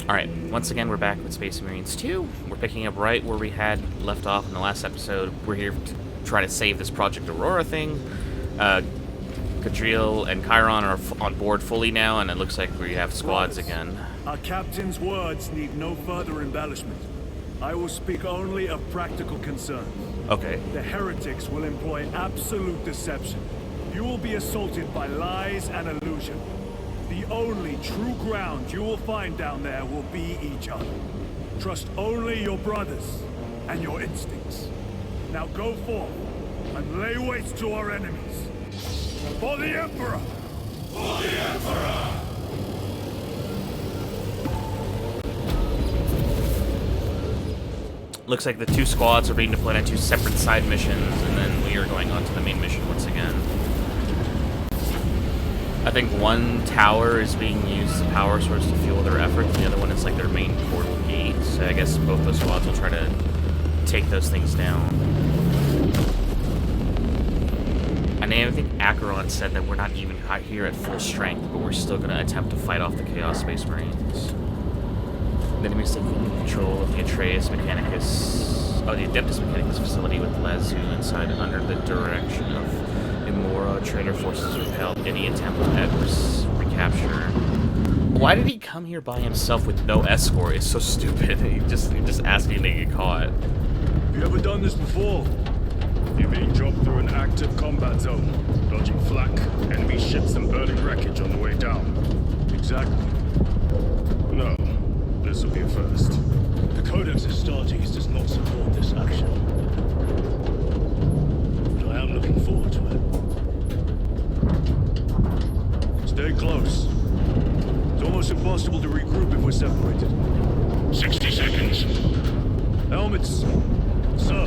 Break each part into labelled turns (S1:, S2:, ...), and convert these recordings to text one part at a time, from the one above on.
S1: Alright, once again, we're back with Space Marines 2. We're picking up right where we had left off in the last episode. We're here to try to save this Project Aurora thing. Cadriel and Chiron are on board fully now, and it looks like we have squads again.
S2: Our captain's words need no further embellishment. I will speak only of practical concern.
S1: Okay.
S2: The heretics will employ absolute deception. You will be assaulted by lies and illusion. The only true ground you will find down there will be each other. Trust only your brothers and your instincts. Now go forth and lay waste to our enemies. For the Emperor! For the Emperor!
S1: Looks like the two squads are being deployed on two separate side missions, and then we are going on to the main mission once again. I think one tower is being used as a power source to fuel their effort, and the other one is like their main portal gate. So I guess both those squads will try to take those things down. And I think Acheron said that we're not even here at full strength, but we're still going to attempt to fight off the Chaos Space Marines. The enemy's taking control of the Atreus Mechanicus, the Adeptus Mechanicus facility with Lazu inside under the direction of Imora. Traitor forces repelled any attempt at recapture. Why did he come here by himself with no escort? It's so stupid. He just asking to get caught.
S2: Have you ever done this before?
S3: You're being dropped through an active combat zone, dodging flak, enemy ships and burning wreckage on the way down.
S2: Exactly.
S3: No, this will be a first.
S4: The Codex Astartes does not support this action. But I am looking forward to it.
S2: Stay close. It's almost impossible to regroup if we're separated.
S4: 60 seconds.
S2: Helmets!
S4: Sir.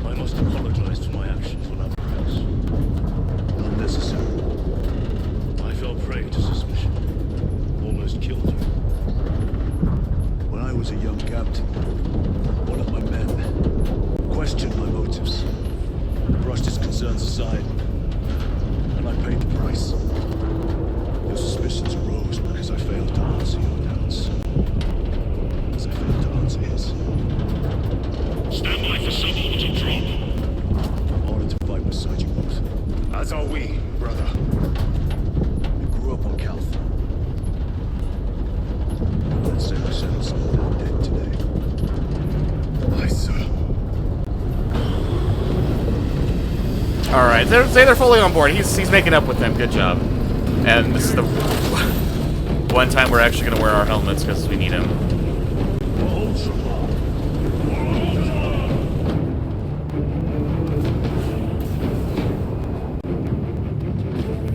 S4: I must apologize for my actions when I was press.
S2: Unnecessary.
S4: I fell prey to suspicion. Almost killed you.
S2: When I was a young captain, one of my men questioned my motives, brushed his concerns aside, and I paid the price. Your suspicions arose because I failed to answer your doubts. As I failed to answer his.
S4: Stand by for suborbital drop.
S2: I'm honored to fight beside you both.
S3: As are we, brother.
S2: We grew up on Calth. Let's say we settled someone down dead today.
S3: Aye, sir.
S1: Alright, they're fully on board. He's making up with them. Good job. And this is the one time we're actually going to wear our helmets because we need them.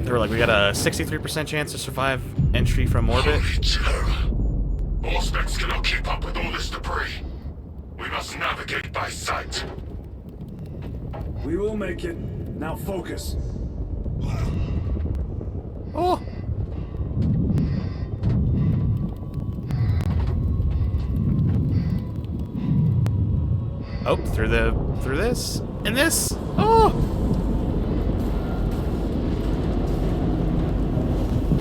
S1: They were like, we got a 63% chance to survive entry from orbit.
S4: Holy terror. All specs cannot keep up with all this debris. We must navigate by sight.
S2: We will make it. Now focus.
S1: Oh! Oh, through this and this. Oh!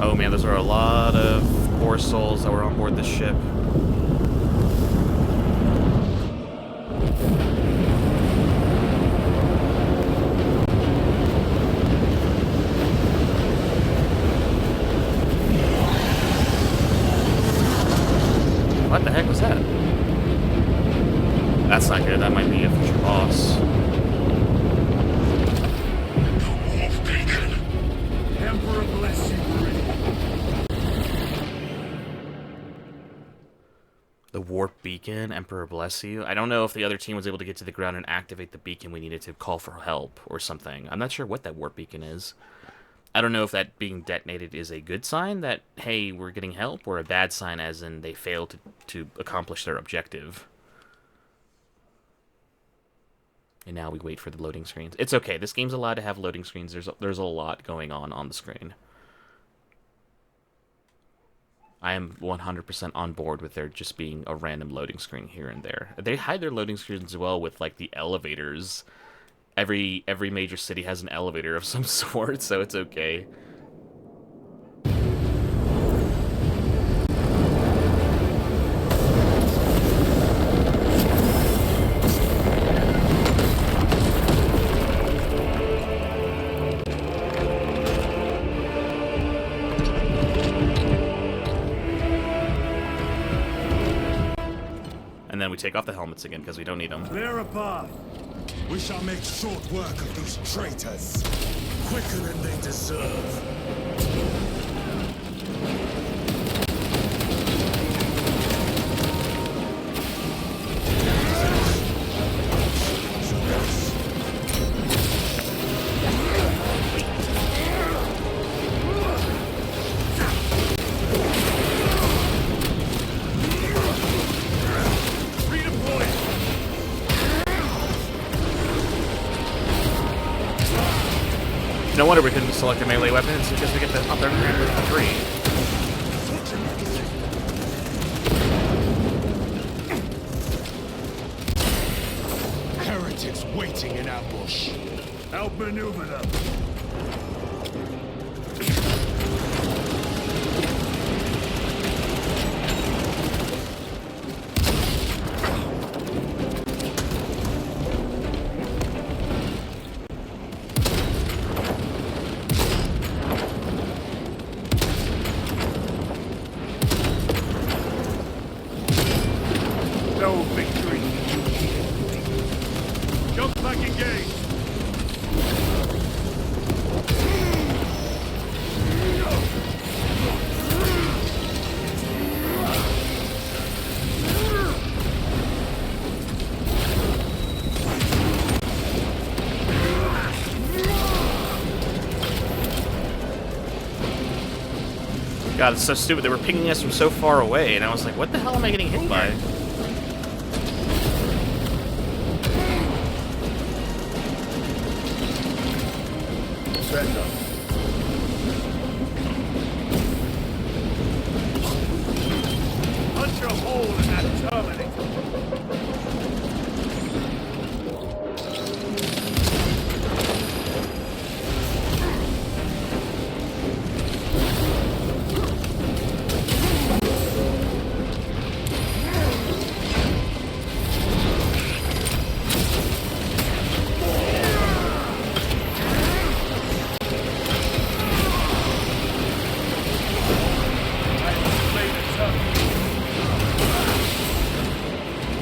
S1: Oh man, those are a lot of poor souls that were on board the ship. What the heck was that? That's not good. That might be a future boss.
S4: The Wolf Beacon.
S2: Emperor bless you, Meridian.
S1: The warp beacon, Emperor bless you. I don't know if the other team was able to get to the ground and activate the beacon we needed to call for help or something. I'm not sure what that warp beacon is. I don't know if that being detonated is a good sign that, hey, we're getting help, or a bad sign as in they failed to accomplish their objective. And now we wait for the loading screens. It's okay. This game's allowed to have loading screens. There's a lot going on the screen. I am 100% on board with there just being a random loading screen here and there. They hide their loading screens as well with, like, the elevators. Every major city has an elevator of some sort, so it's okay. then we take off the helmets again because we don't need them.
S2: Clear a path.
S5: We shall make short work of these traitors. Quicker than they deserve.
S1: No wonder we couldn't select a melee weapon. It's because we get the upper grade with the 3.
S5: Heretics waiting in ambush.
S2: Outmaneuver them. No victory. Jump back engaged.
S1: God, it's so stupid. They were pinging us from so far away, and I was like, what the hell am I getting hit by?
S2: Punch a hole in that terminator.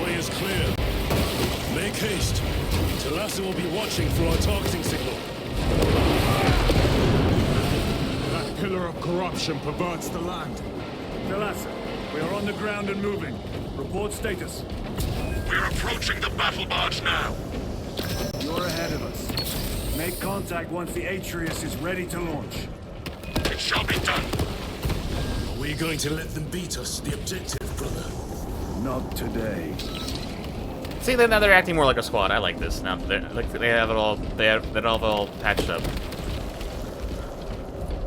S5: Way is clear. Make haste. Talassa will be watching for our targeting signal. That pillar of corruption perverts the land.
S2: Talassa, we are on the ground and moving. Report status.
S4: We're approaching the battle barge now.
S2: You're ahead of us. Make contact once the Atreus is ready to launch.
S4: It shall be done.
S5: Are we going to let them beat us? The objective, brother.
S2: Not today.
S1: See, now they're acting more like a squad. I like this. Now they have it all. They have it all patched up.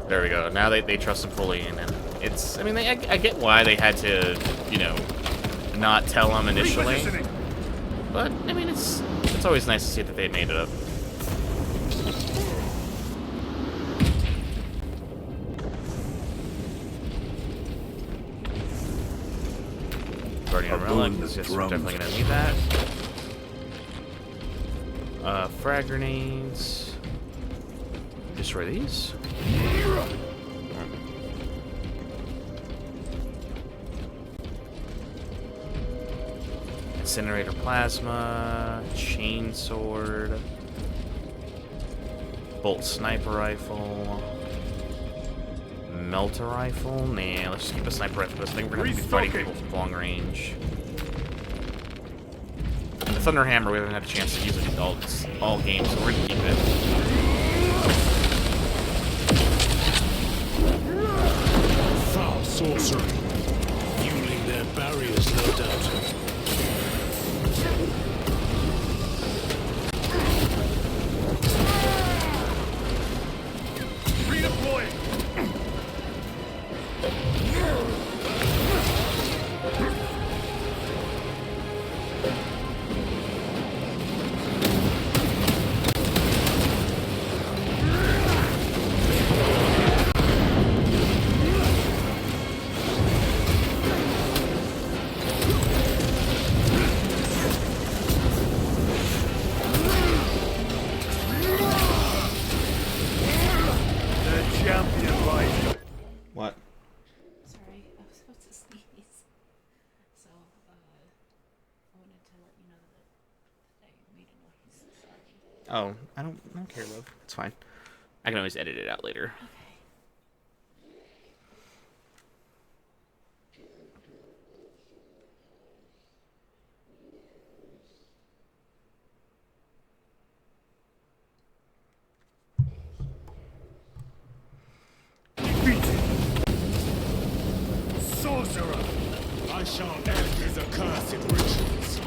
S1: There we go. Now they trust him fully, and it's. I mean, I get why they had to, you know, not tell him initially.
S2: Repositioning.
S1: But I mean, it's always nice to see that they made it up. Guardian Relic is just definitely gonna need that. Frag grenades. Destroy these. Incinerator plasma, chainsword, bolt sniper rifle, melter rifle. Nah, let's just keep a sniper rifle because I think we're gonna be fighting people from long range. And the thunder hammer, we haven't had a chance to use it all games, so we're gonna keep it.
S5: Foul sorcery. Fueling their barriers, no doubt.
S2: Redeploy.
S1: Oh, I don't care, love. It's fine. I can always edit it out later.
S2: Sorcerer!
S5: I shall end his accursed rituals.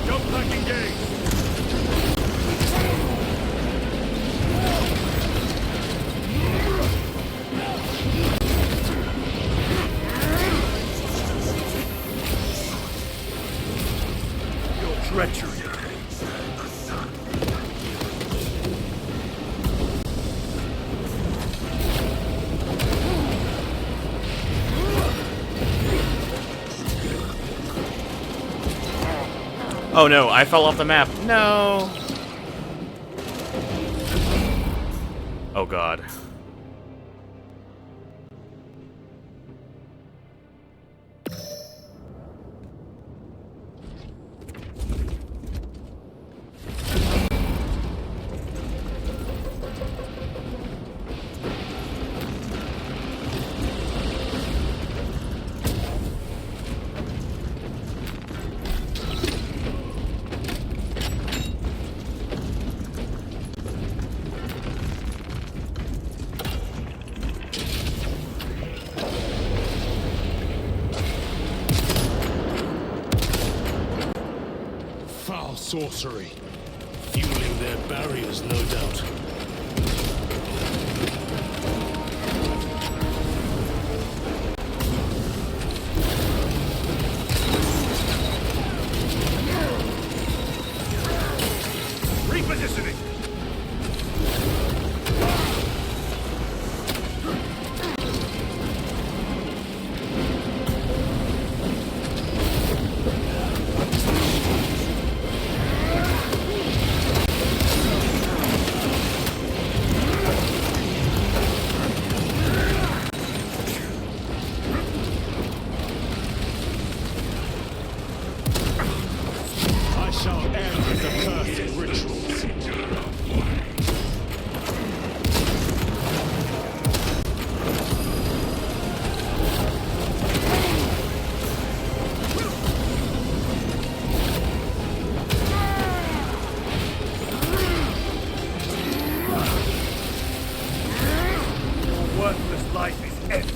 S2: Jump back engaged! Your treachery.
S1: Oh no, I fell off the map. No. Oh god.
S5: Foul sorcery. Fueling their barriers, no doubt.
S2: Repositioning!
S5: I shall end his accursed rituals.
S2: Your worthless life is empty.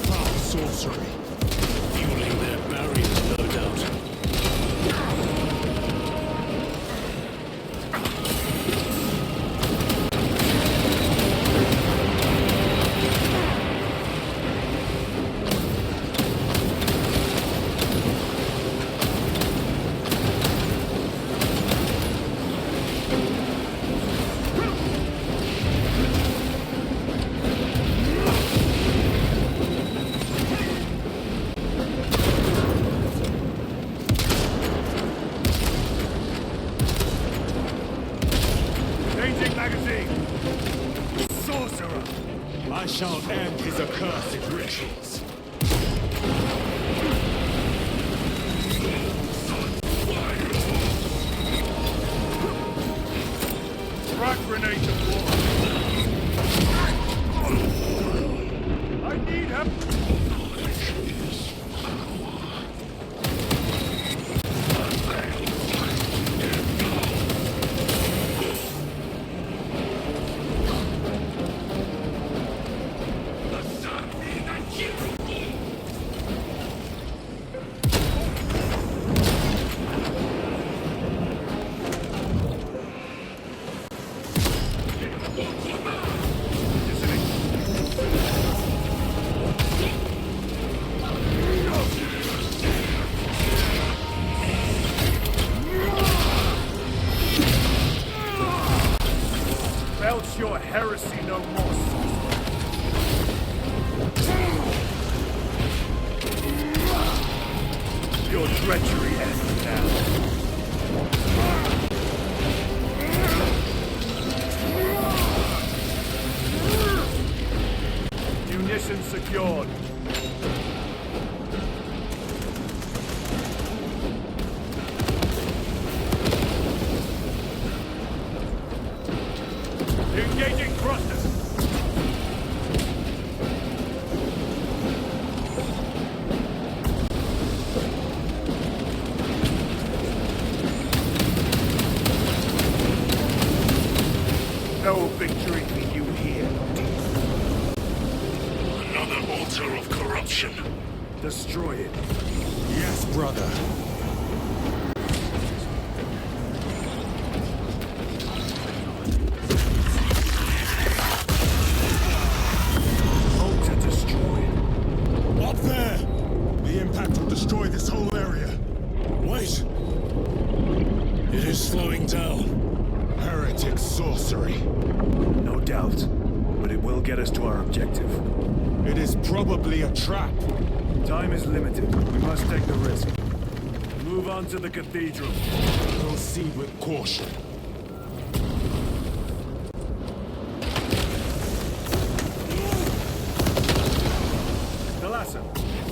S5: Foul sorcery. Fueling their barriers, no doubt.
S2: Changing magazine! Sorcerer!
S5: I I shall end his accursed rituals.
S2: Frag grenade deployed. I need help. Belch your heresy no more, sorcerer. Your treachery ends now. Munitions secured. Engaging thrusters. No victory for you here.
S4: Another altar of corruption.
S2: Destroy it.
S5: Yes, brother.
S2: Altar destroyed.
S5: Up there! The impact will destroy this whole area. Wait! It is slowing down. Heretic sorcery.
S2: No doubt. But it will get us to our objective.
S5: It is probably a trap.
S2: Time is limited. We must take the risk. Move on to the cathedral.
S5: Proceed with caution.
S2: Thalassa,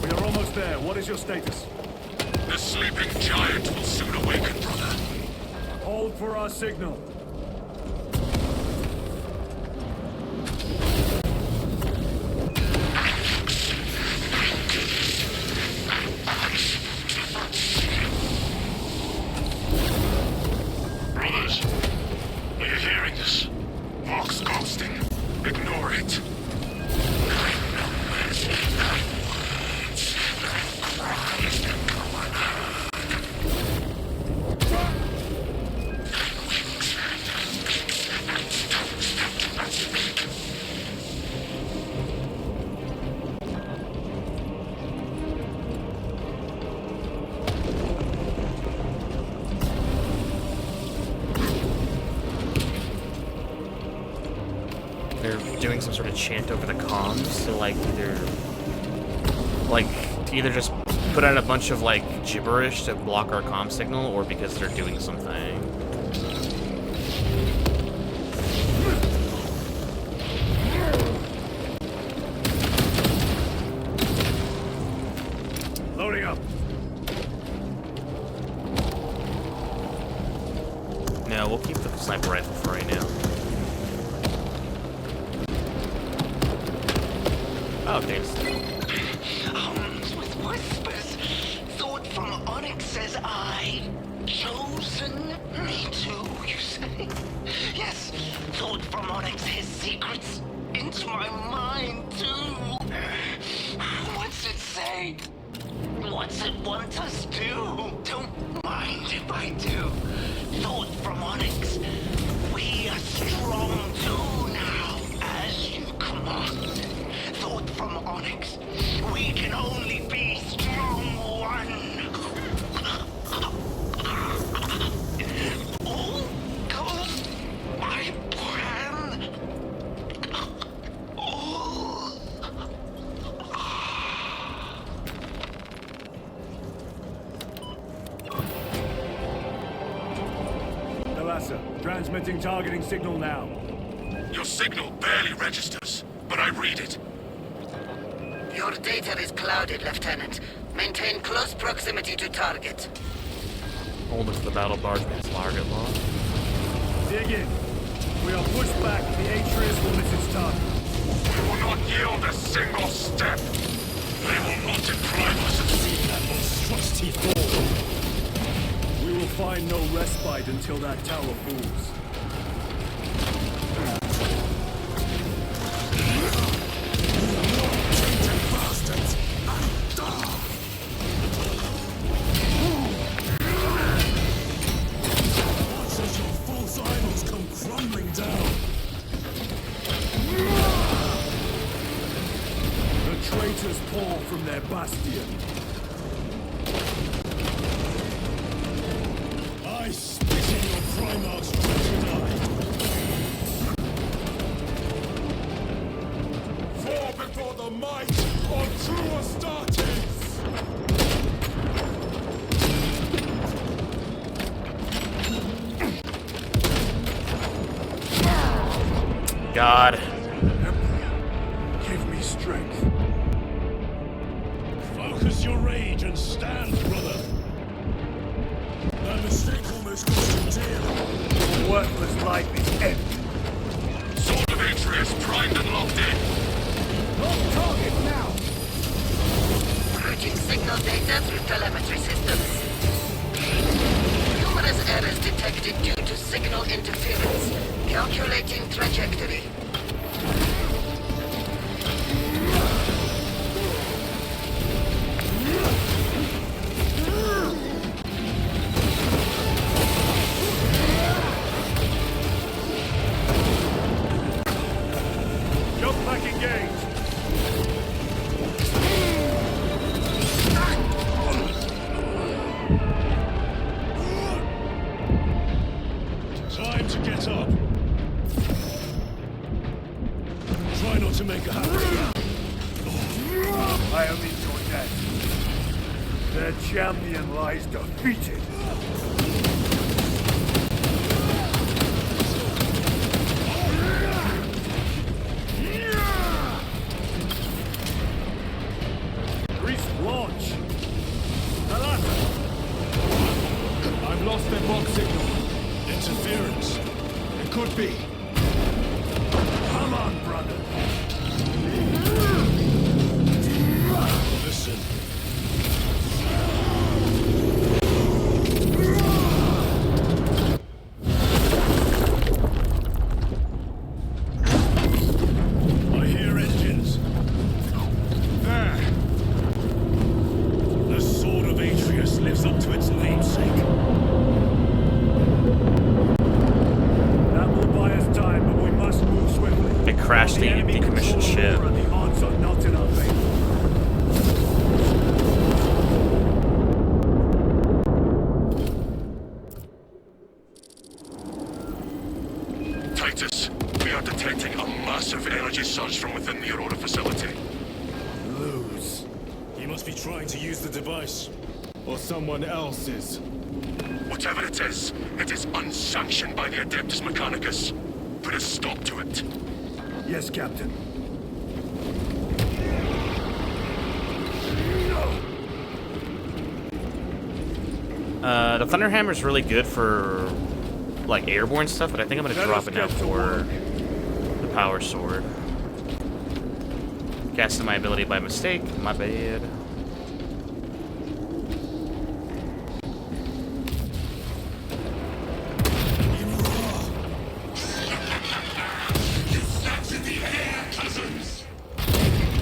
S2: we are almost there. What is your status?
S4: The sleeping giant will soon awaken, brother.
S2: Hold for our signal.
S4: Brothers, are you hearing this? Vox ghosting. Ignore it.
S1: They're doing some sort of chant over the comms to like either just put out a bunch of like gibberish to block our comm signal, or because they're doing something.
S2: Loading up.
S1: No, we'll keep the sniper rifle for right now. Oh, thanks.
S6: Armed with whispers, thought from Onyx says I, chosen me too, you say? Yes, thought from Onyx his secrets into my mind too. What's it say? What's it want us to? Don't mind if I do. Thought from Onyx, we are strong too now, as you command. Thought from Onyx, we can only be strong one. All goes my plan. All.
S2: Thalassa, transmitting targeting signal now.
S4: Your signal barely registers, but but I read it.
S6: Your data is clouded, Lieutenant. Maintain close proximity to target.
S1: Hold it to the battle barge against target law.
S2: Dig in. We are pushed back. The Atreus will miss its target.
S4: We will not yield a single step. They will not deprive us of seeing that monstrosity fall.
S2: We will find no respite until that tower falls. Traitors pour from their bastion.
S5: I spit in your Primarch's crocodile. Fall before the might of true Astartes!
S1: God.
S2: Give me strength.
S5: Focus your rage and stand, brother. That mistake almost cost you dear.
S2: Your worthless life is empty.
S4: Sword of Atreus primed and locked in.
S2: On target now!
S6: Merging signal data through telemetry systems. Numerous errors detected due to signal interference. Calculating trajectory.
S2: Jump back engaged.
S5: Time to get up. Try not to make a habit.
S2: I am in your death. Their champion lies defeated. Grease launch. Alot.
S5: I've lost their box signal. Interference. It could be.
S2: Come on, brother.
S5: Listen. I hear engines. There. The sword of Atreus lives up to its namesake.
S2: That will buy us time, but we must move swiftly.
S1: It crashed the
S2: enemy
S1: decommissioned
S2: control
S1: ship.
S2: Aurora, the odds are not in our favor.
S4: Titus, we are detecting a massive energy surge from within the Aurora facility.
S2: Lose.
S5: He must be trying to use the device. Or someone else is.
S4: Whatever it is unsanctioned by the Adeptus Mechanicus. Put a stop to it.
S2: Yes, Captain.
S1: The Thunderhammer's really good for like airborne stuff, but I think I'm gonna
S2: Let
S1: drop
S2: us
S1: it now
S2: get to
S1: for
S2: work.
S1: the power sword. Casting my ability by mistake. My bad.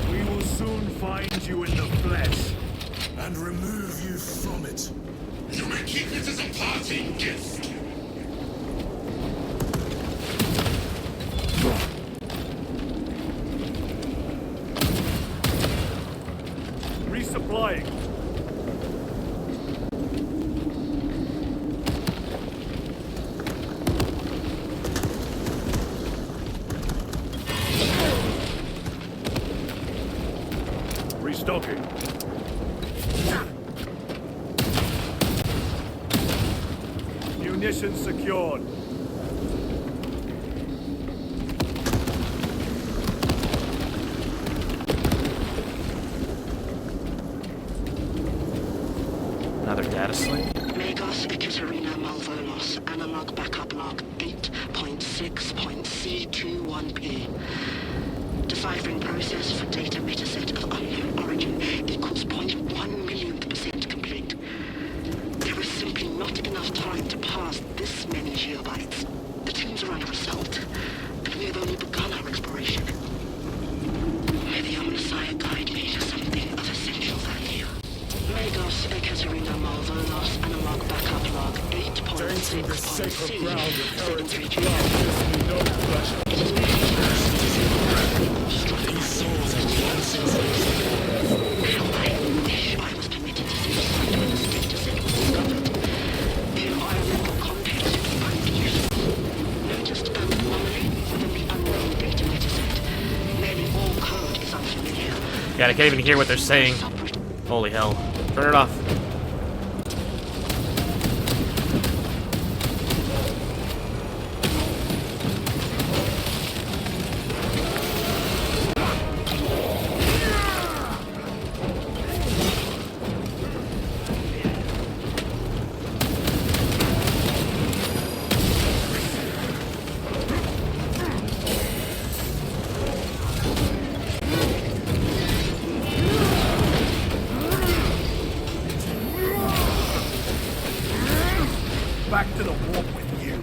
S2: We will soon find you in the flesh.
S5: And remove you from it.
S4: You may keep it as a parting gift.
S2: Resupplying. Restocking. Munitions secured.
S6: Ekaterina Malvolos, analog backup log 8.6.C21P. Deciphering process for data metaset of unknown origin equals 0.1 millionth percent complete. There is simply not enough time to pass this many geobytes. The teams are under assault, and we have only begun our exploration. May the Omnissiah guide me to something of essential value. Lagos Ekaterina Malvolos, analog backup log
S5: Dancing the sacred ground of heretic
S6: 8.6.C.
S5: blood gives me no pleasure. These souls have long since
S6: How I wish I was permitted to see the site where the data set was discovered. The environmental context proved useful. Noticed an anomaly within the unknown data metaset. Nearly all code is unfamiliar.
S1: God, I can't even hear what they're saying. Holy hell. Turn it off.
S2: Back to the warp with you.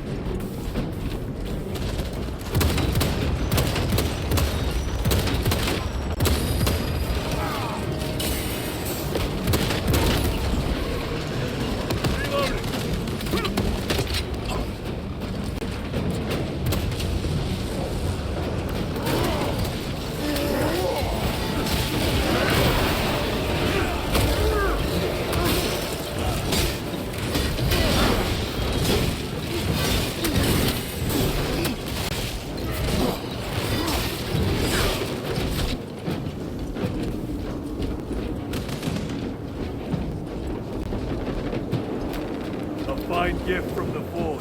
S2: A fine gift from the forge.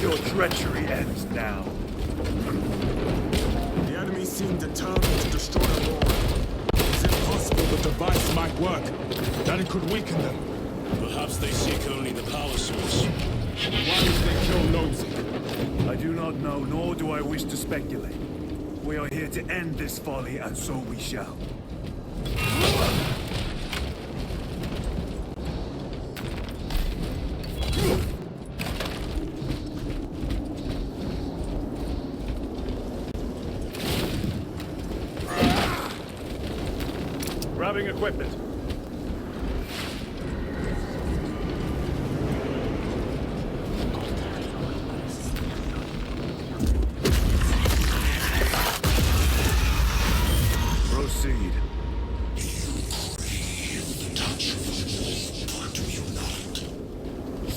S2: Your treachery ends now.
S5: The enemy seemed determined to destroy Aurora. Is it possible the device might work? That it could weaken them?
S3: Perhaps they seek only the power source.
S5: Why would they kill Nosy?
S2: I do not know, nor do I wish to speculate. We are here to end this folly, and so we shall. Grabbing equipment. Proceed.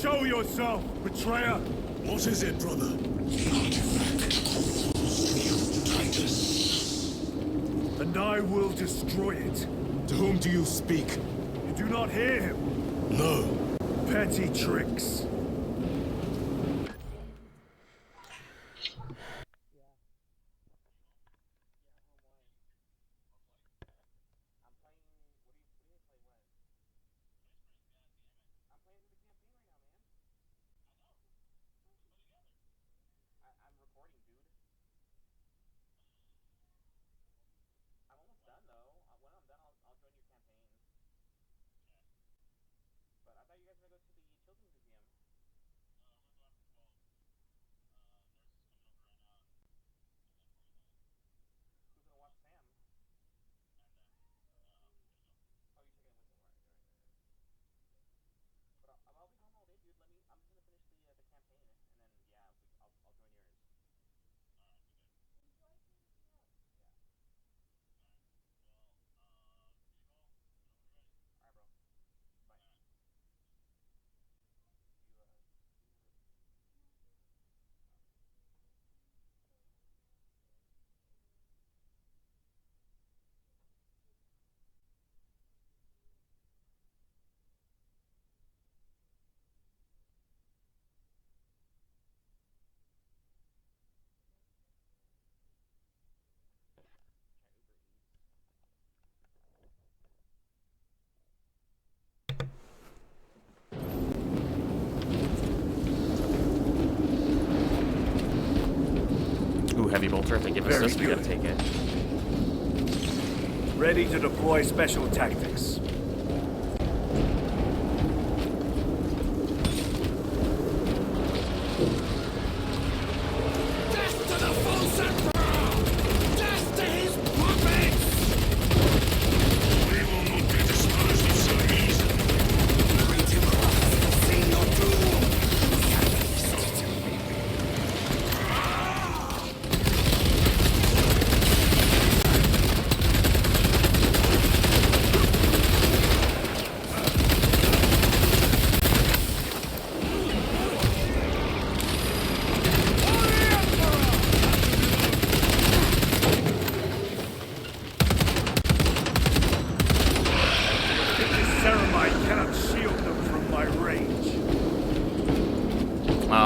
S2: Show yourself, betrayer!
S5: What is it, brother?
S2: And I will destroy it.
S5: To whom do you speak?
S2: You do not hear him.
S5: No.
S2: Petty tricks.
S1: Ooh, heavy bolter. If they give us
S2: Very
S1: this, we gotta
S2: good.
S1: take it.
S2: Ready to deploy special tactics.
S5: Death to the false emperor! Death to his puppets!
S4: We will not be disposed of so easily.
S2: Ceramite cannot shield them from my range.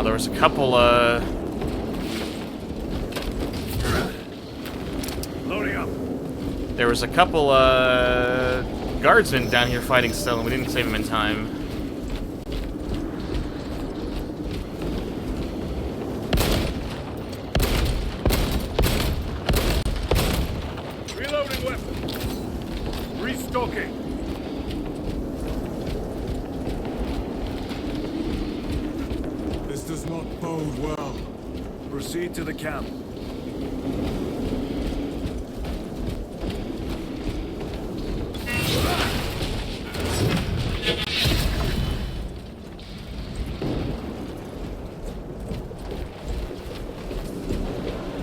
S1: There was a couple,
S2: Loading up.
S1: There was a couple, guardsmen down here fighting still, and we didn't save them in time.
S2: Reloading weapon. Restocking.
S5: This does not bode well.
S2: Proceed to the camp.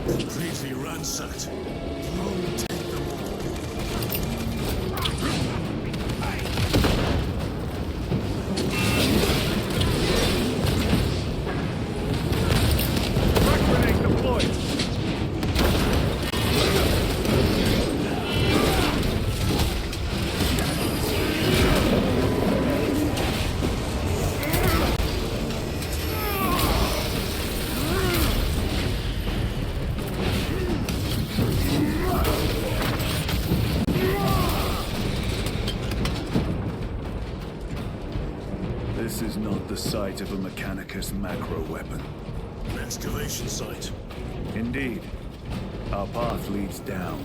S5: Completely ransacked. Long take them all.
S2: Frag grenade deployed. This is not the site of a Mechanicus macro weapon.
S5: An excavation site.
S2: Indeed. Our path leads down.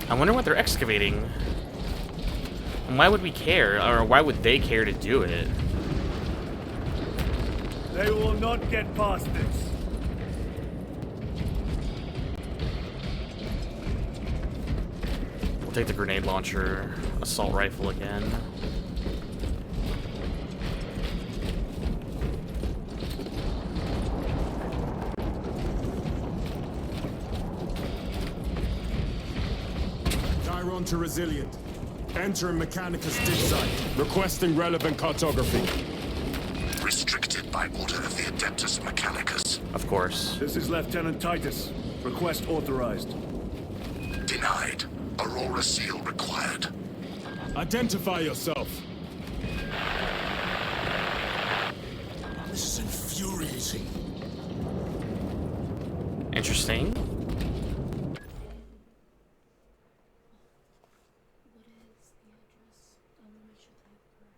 S1: I wonder what they're excavating. And why would we care? Or why would they care to do it?
S2: They will not get past this.
S1: We'll take the grenade launcher, assault rifle again.
S5: Chiron to Resilient. Entering Mechanicus dig site. Requesting relevant cartography.
S4: Restricted by order of the Adeptus Mechanicus.
S1: Of course.
S2: This is Lieutenant Titus. Request authorized.
S4: Denied. Aurora seal required.
S5: Identify yourself. This is infuriating.
S1: Interesting.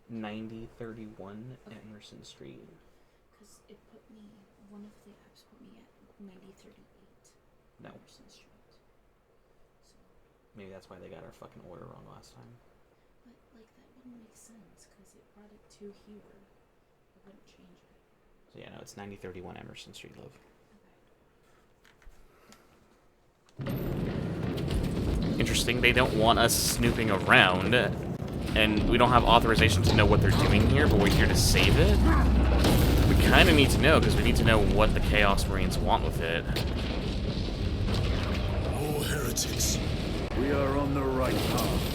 S1: 9031 Emerson Street.
S7: Because it put me, one of the apps put me at 9038
S1: No.
S7: Emerson Street. So,
S1: Maybe that's why they got our fucking order wrong last time.
S7: but like that wouldn't make sense because it brought it to here. It wouldn't change it.
S1: So yeah, no, it's 9031 Emerson Street, love. Interesting. They don't want us snooping around, and we don't have authorization to know what they're doing here, but we're here to save it. We kind of need to know, because we need to know what the Chaos Marines want with it.
S5: More heretics.
S2: We are on the right path.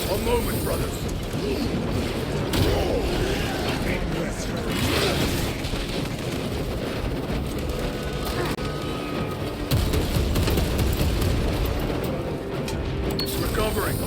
S2: One moment, brothers. Recovering.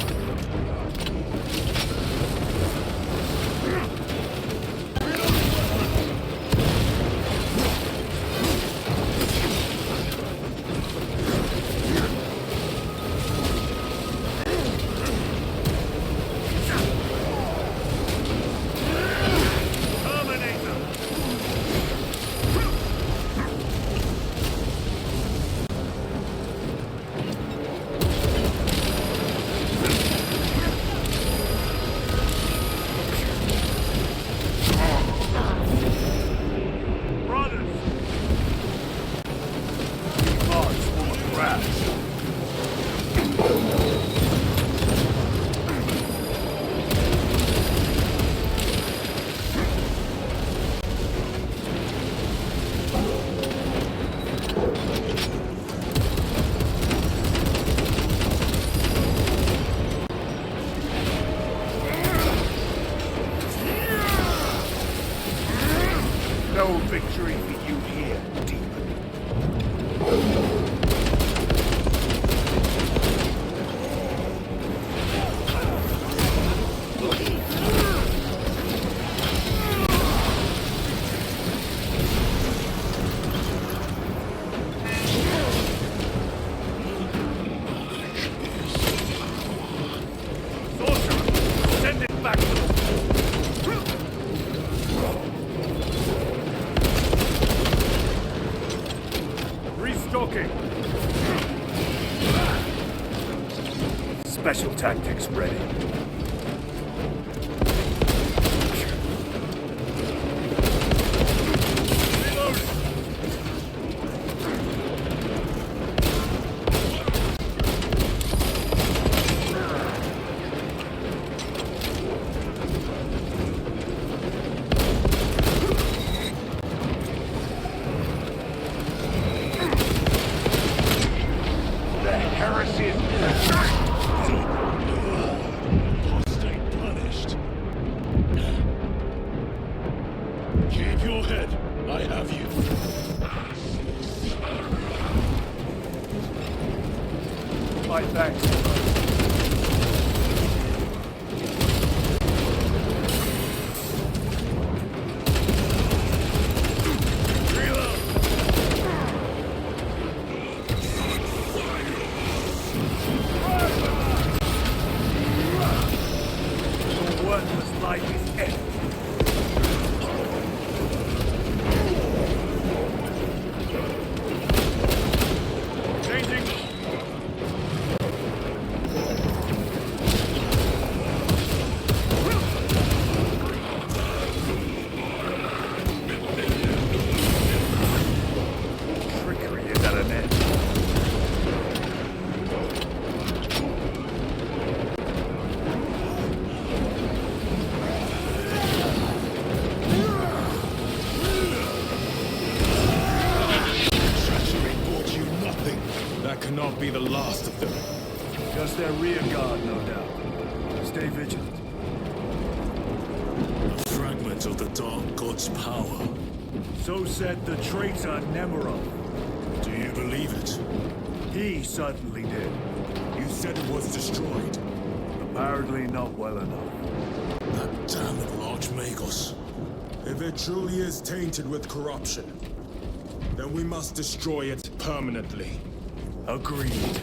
S2: crash. No victory for you here, demon. Sorcerer, send it back to the Restocking. Special tactics ready. Reloading. The heresy is
S5: Apostate punished. Keep your head. I have you.
S2: My thanks. Your worthless life is ended. Changing. Trickery is at an end.
S5: Treachery brought you nothing. That cannot be the last of them.
S2: Just their rear guard, no doubt. Stay vigilant.
S5: A fragment of the Dark God's power.
S2: So said the traitor Nemerov.
S5: Do you believe it?
S2: He certainly did.
S5: You said it was destroyed.
S2: Apparently not well enough.
S5: That damned Archmagos. If it truly is tainted with corruption, then we must destroy it permanently.
S2: Agreed.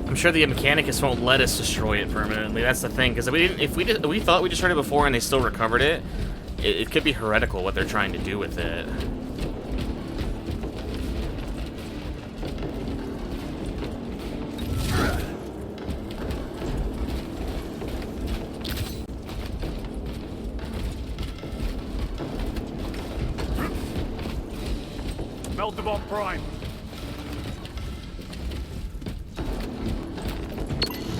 S1: I'm sure the Mechanicus won't let us destroy it permanently. That's the thing, because if we thought we destroyed it before and they still recovered it, it could be heretical what they're trying to do with it.
S2: Meltabot Prime.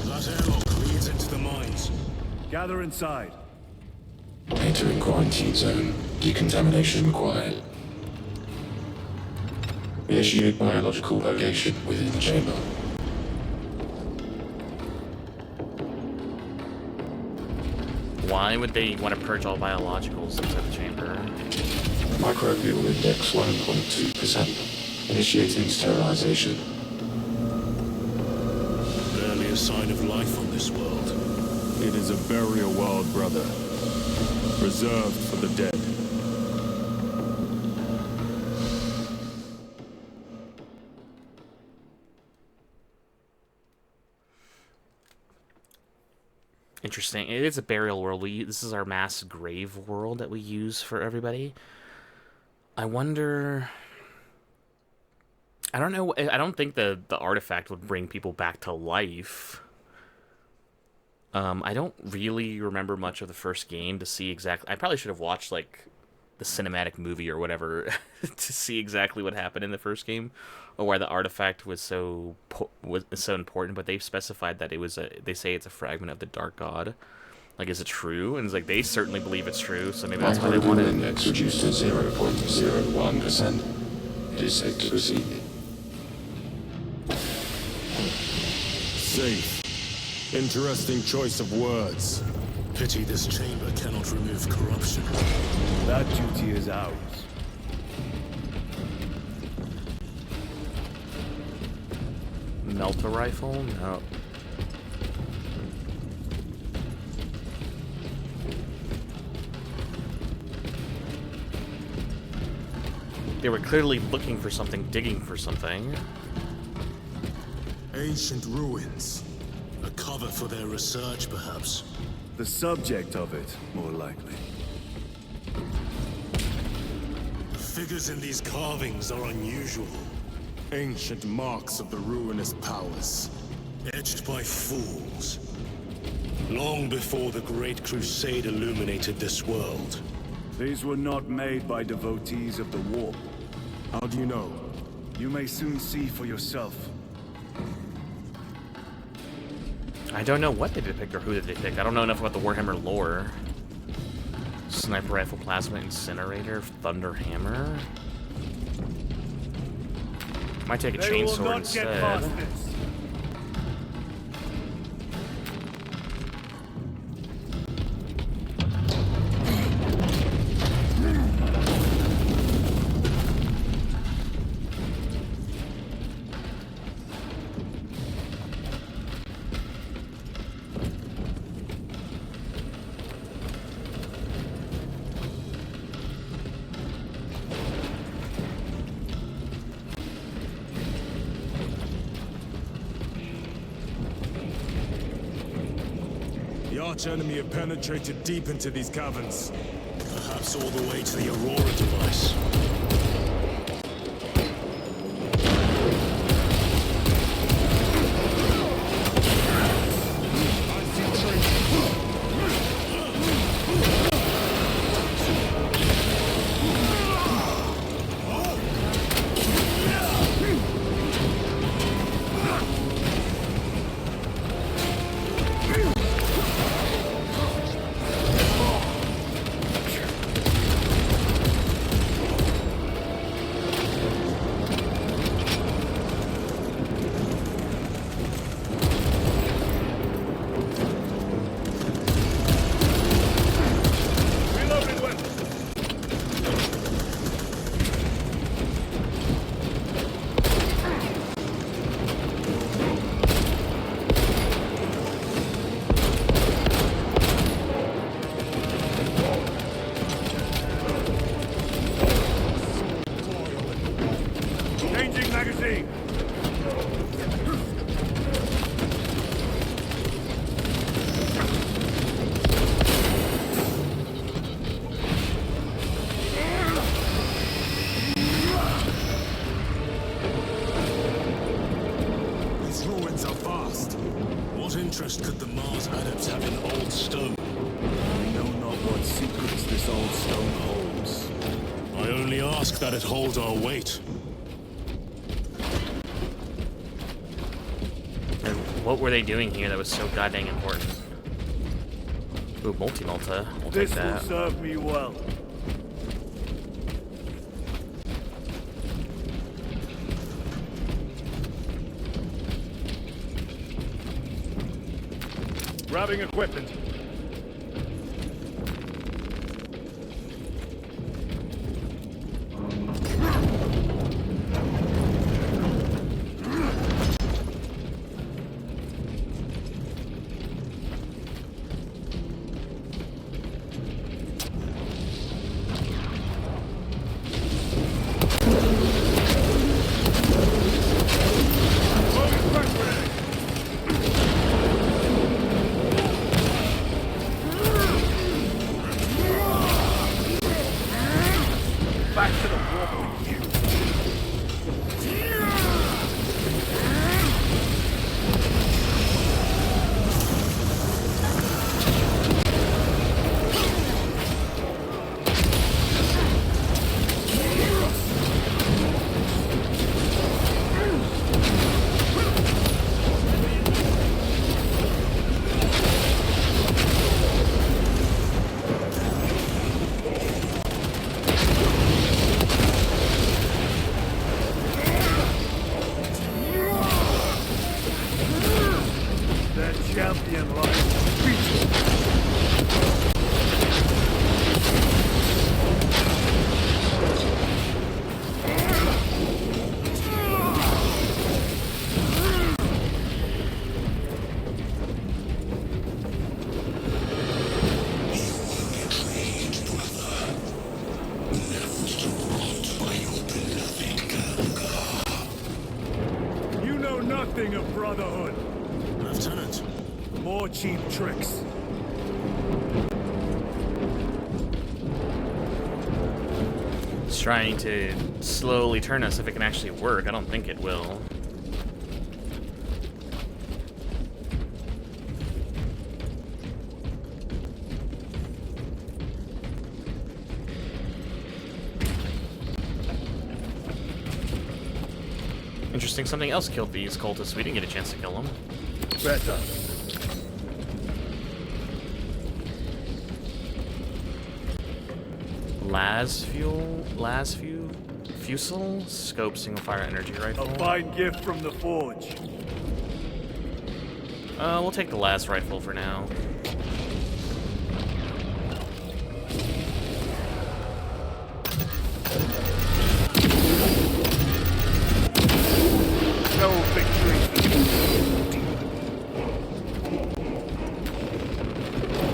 S5: That airlock leads into the mines.
S2: Gather inside.
S8: Entering quarantine zone. Decontamination required. Initiate biological purgation within the chamber.
S1: Why would they want to purge all biologicals inside the chamber?
S8: Microbial index 1.2%. Initiating sterilization.
S5: Barely a sign of life on this world. It is a burial world, brother. Reserved for the dead.
S1: Interesting. It is a burial world. This is our mass grave world that we use for everybody. I wonder... I don't know. I don't think the artifact would bring people back to life. I don't really remember much of the first game to see exactly... I probably should have watched, like, the cinematic movie or whatever to see exactly what happened in the first game, or why the artifact was so important. But they've specified that it was they say it's a fragment of the Dark God. Like, is it true? And it's like they certainly believe it's true. So maybe that's why they
S8: Microbial
S1: want it.
S8: index reduced to 0.01%. It is safe to proceed.
S5: Safe. Interesting choice of words.
S3: Pity this chamber cannot remove corruption.
S2: That duty is ours.
S1: Melt a rifle? No. They were clearly looking for something, digging for something.
S5: Ancient ruins.
S3: A cover for their research, perhaps.
S2: The subject of it, more likely.
S3: The figures in these carvings are unusual.
S5: Ancient marks of the ruinous powers.
S3: Etched by fools. Long before the Great Crusade illuminated this world.
S2: These were not made by devotees of the warp.
S5: How do you know?
S2: You may soon see for yourself.
S1: I don't know what they depict or who they depict. I don't know enough about the Warhammer lore. Sniper rifle, plasma incinerator, thunder hammer. Might take a chainsaw instead.
S5: The arch enemy have penetrated deep into these caverns.
S3: Perhaps all the way to the Aurora device.
S2: Changing magazine!
S5: These ruins are vast.
S3: What interest could the Mars adepts have in old stone?
S2: We know not what secrets this old stone holds.
S3: I only ask that it hold our weight.
S1: And what were they doing here that was so goddamn important? Ooh, multi-multa. We'll take
S2: This will
S1: that.
S2: serve me well. Grabbing equipment. Back to the warp with you. Nothing of brotherhood.
S5: Lieutenant,
S2: More cheap tricks.
S1: It's trying to slowly turn us if it can actually work. I don't think it will. Interesting, something else killed these cultists. We didn't get a chance to kill them.
S2: Better.
S1: Fusel? Scope single fire energy rifle.
S2: A fine gift from the forge.
S1: We'll take the last rifle for now.
S2: No victory.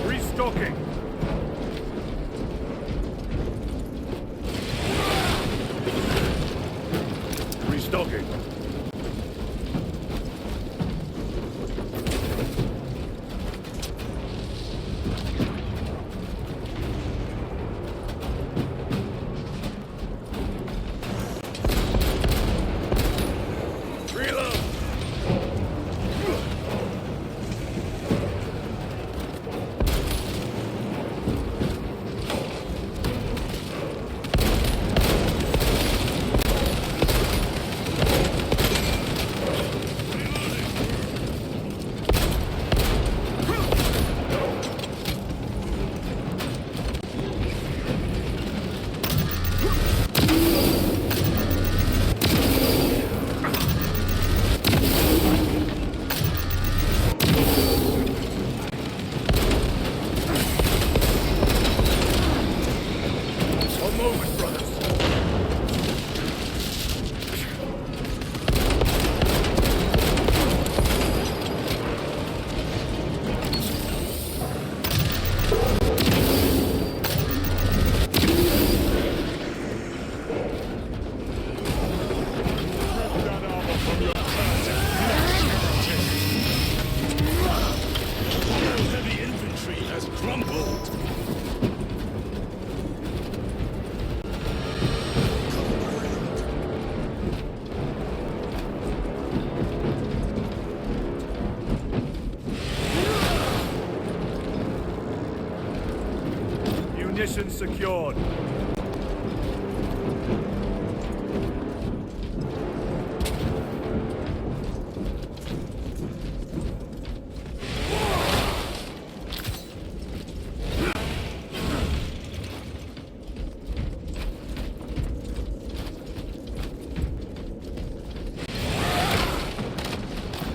S2: Restocking. Restocking. Munitions secured.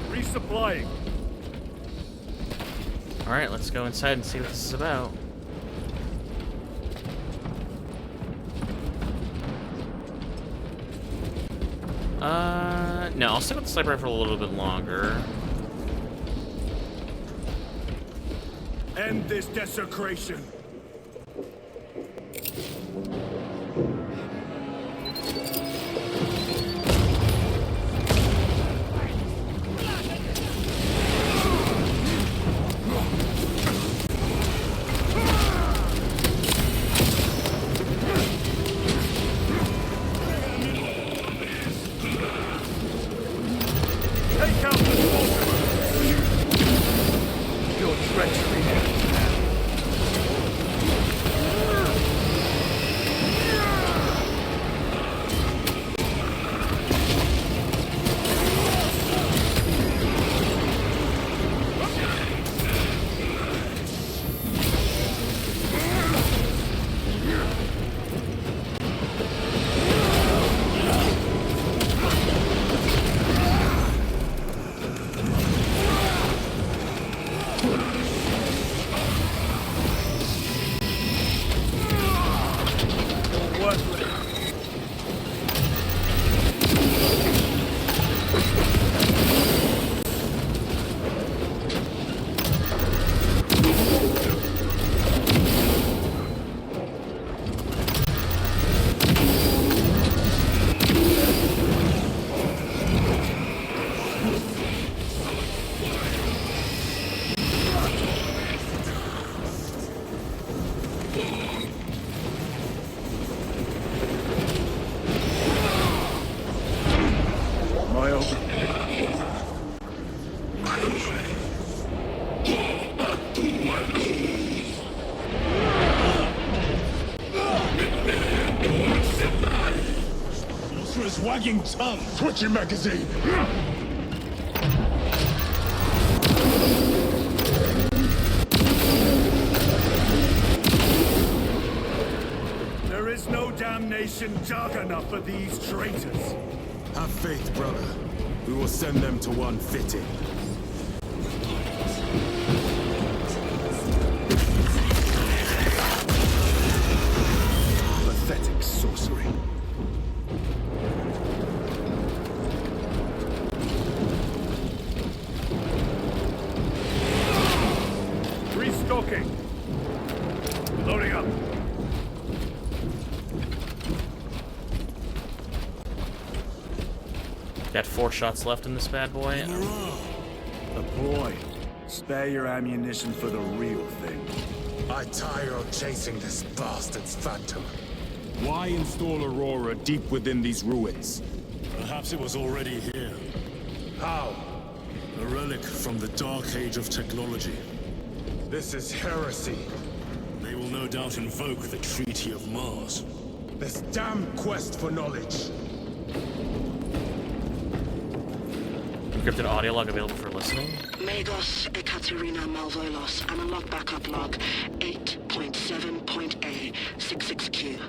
S2: Resupplying.
S1: Alright, let's go inside and see what this is about. No, I'll stick with the sniper rifle a little bit longer.
S2: End this desecration. Take out the sorcerer. Your treachery ends now.
S5: this wagging tongue? Switch your magazine!
S2: There is no damnation dark enough for these traitors.
S5: Have faith, brother. We will send them to one fitting.
S2: Pathetic sorcery. Restocking. Loading up.
S1: Got 4 shots left in this bad boy.
S2: A boy. Spare your ammunition for the real thing.
S5: I tire of chasing this bastard's phantom.
S3: Why install Aurora deep within these ruins?
S5: Perhaps it was already here. How? A relic from the Dark Age of technology. This is heresy. They will no doubt invoke the Treaty of Mars. This damn quest for knowledge.
S1: Encrypted audio log available for listening.
S6: Magos Ekaterina Malvolos, analog backup log 8.7.A66Q.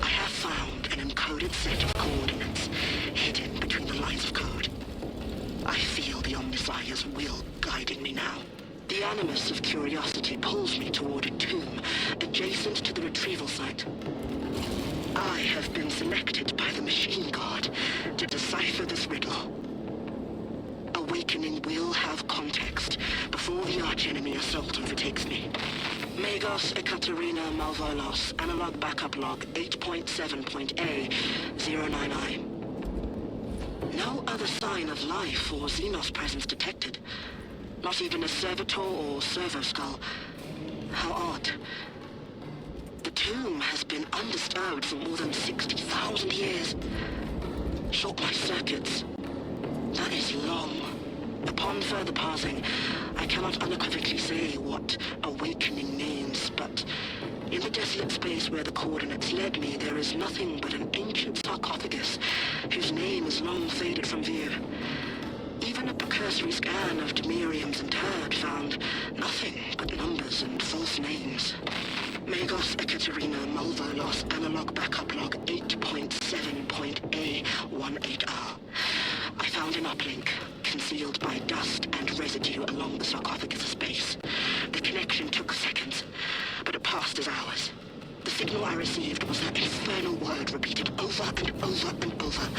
S6: I have found an encoded set of coordinates hidden between the lines of code. I feel the Omnissiah's will guiding me now. The animus of curiosity pulls me toward a tomb adjacent to the retrieval site. I have been selected by the Machine God to decipher this riddle. Awakening will have context before the archenemy assault overtakes me. Magos Ekaterina Malvolos, analog backup log 8.7.A099. No other sign of life or Xenos presence detected. Not even a servitor or servo skull. How odd. The tomb has been undisturbed for more than 60,000 years. Short my circuits. That is long. Upon further parsing, I cannot unequivocally say what awakening means, but in the desolate space where the coordinates led me, there is nothing but an ancient sarcophagus whose name is long faded from view. Even a precursory scan of Demirium's interred found nothing but numbers and false names. Magos Ekaterina Malvolos, analog backup log 8.7.A18R. I found an uplink, concealed by dust and residue along the sarcophagus space. The connection took seconds, but it passed as hours. The signal I received was that infernal word repeated over and over and over.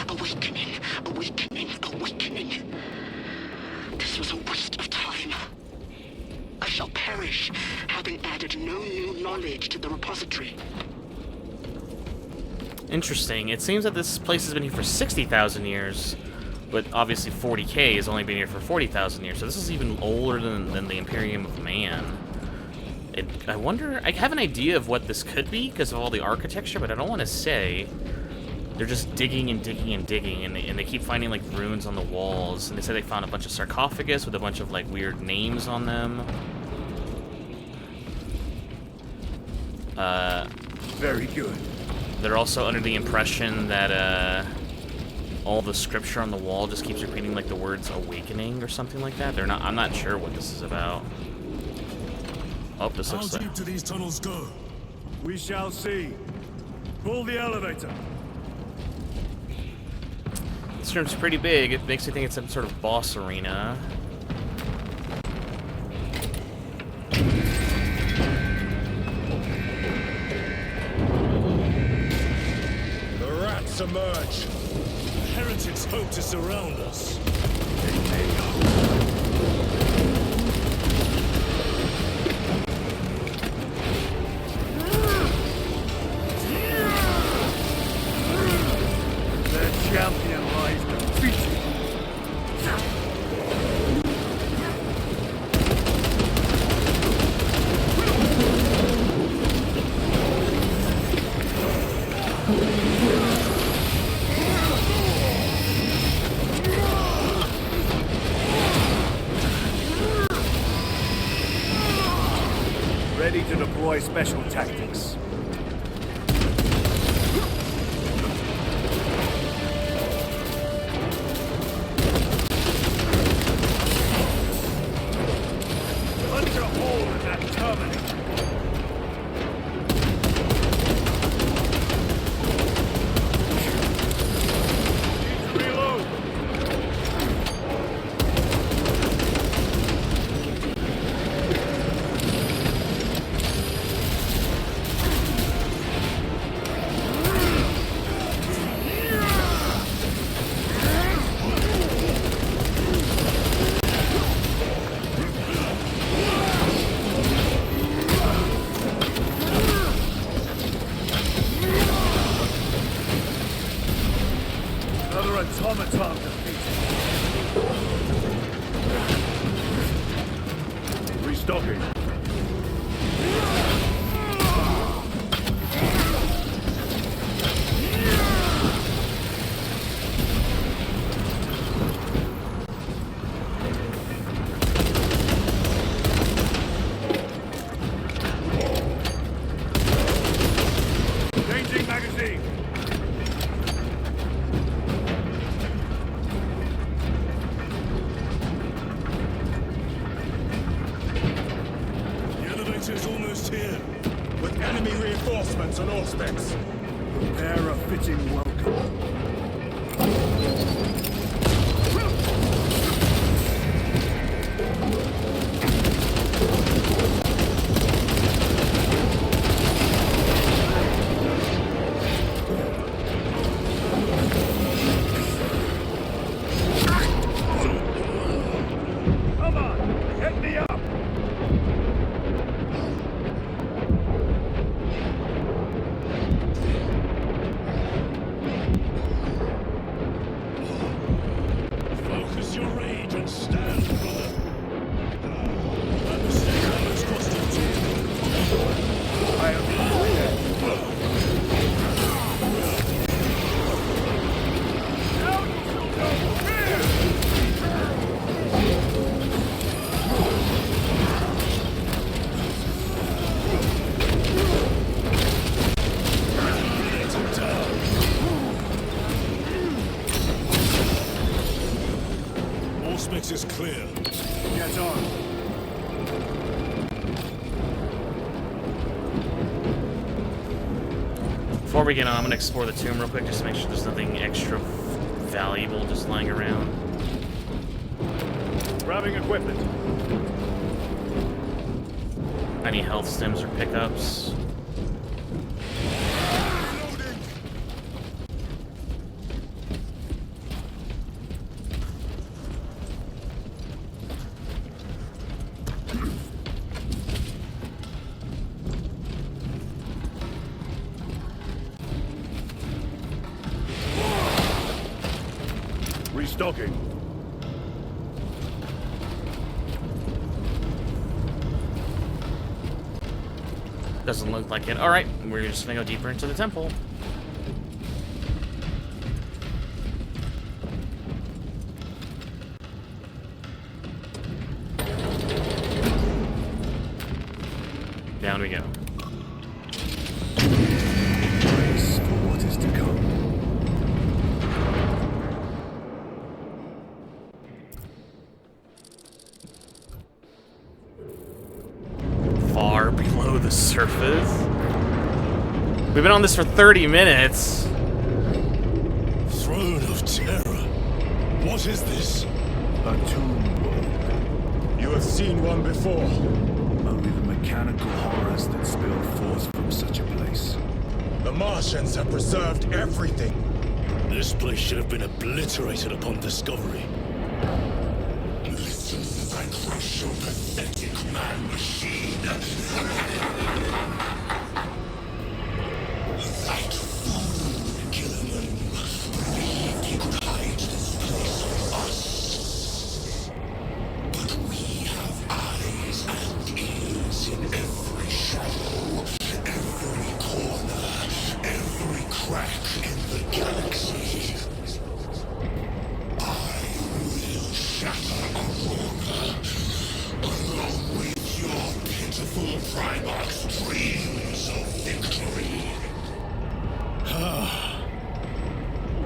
S6: Awakening, awakening, awakening. This was a waste of time. I shall perish, having added no new knowledge to the repository.
S1: Interesting. It seems that this place has been here for 60,000 years, but obviously 40K has only been here for 40,000 years, so this is even older than the Imperium of Man. I wonder... I have an idea of what this could be because of all the architecture, but I don't want to say. They're just digging and digging and digging, and they keep finding, like, runes on the walls, and they say they found a bunch of sarcophagus with a bunch of, like, weird names on them.
S2: Very good.
S1: They're also under the impression that, all the scripture on the wall just keeps repeating, like, the words awakening or something like that. I'm not sure what this is about. Oh, this looks like...
S5: How deep do these tunnels go?
S2: We shall see. Pull the elevator.
S1: This room's pretty big. It makes me think it's some sort of boss arena.
S5: The rats emerge.
S3: The heretics hope to surround us.
S2: Their champion lies defeated. Ready to deploy special tactics. automaton defeated. Restocking. Changing magazine.
S5: The elevator's almost here.
S3: With enemy reinforcements on all specs.
S2: Prepare a fitting welcome. Come on, hit me up.
S5: Focus your rage and stand, brother. That mistake almost cost you two.
S2: I am now you shall know fear.
S5: Let him down. All specs is clear.
S2: Get on.
S1: Before we get on, I'm gonna explore the tomb real quick just to make sure there's nothing extra valuable just lying around.
S2: Grabbing equipment.
S1: Any health stems or pickups?
S2: Restocking.
S1: Doesn't look like it. Alright, we're just gonna go deeper into the temple. Down we go.
S2: Brace for what is to come.
S1: Far below the surface. We've been on this for 30 minutes.
S5: Throne of Terror. What is this?
S2: A tomb world.
S3: You have seen one before.
S2: Only the mechanical horrors that spill forth from such a place.
S3: The Martians have preserved everything.
S5: This place should have been obliterated upon discovery.
S4: Listen as I crush your pathetic man-machine. That fool, Gilliman, believed he could hide this place from us. But we have eyes and ears in every shadow, every corner, every crack in the galaxy. I will shatter Aurora, along with your pitiful Primarch's dreams of victory.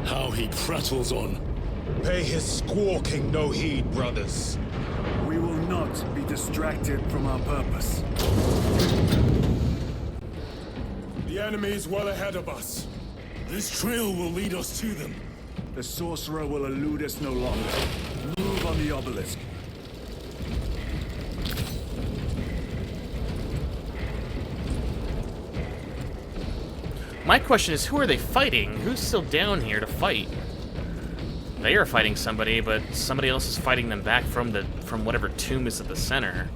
S5: How he prattles on.
S3: Pay his squawking no heed, brothers.
S2: We will not be distracted from our purpose.
S3: The enemy is well ahead of us.
S5: This trail will lead us to them.
S2: The sorcerer will elude us no longer. Move on the obelisk.
S1: My question is, who are they fighting? Who's still down here to fight? They are fighting somebody, but somebody else is fighting them back from whatever tomb is at the center.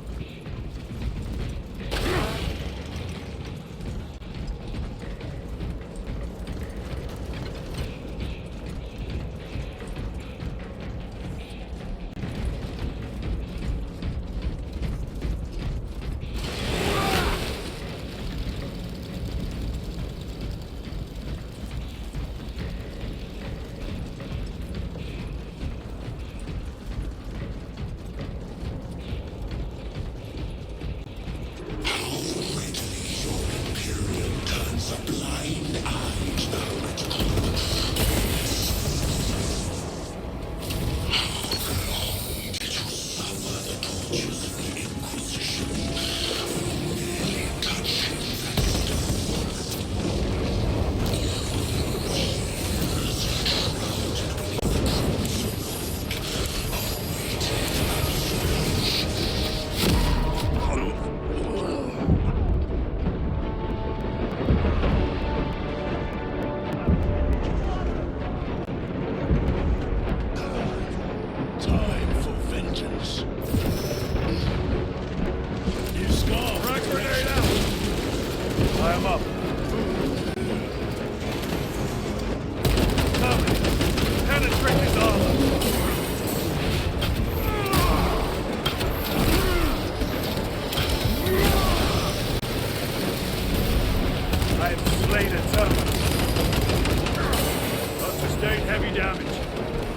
S2: damage.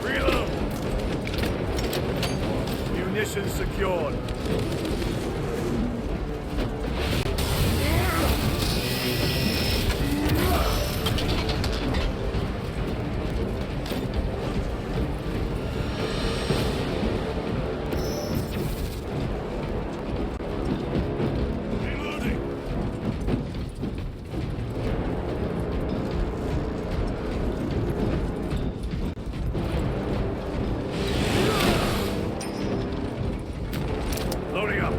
S2: Reload! Munitions secured. Loading up.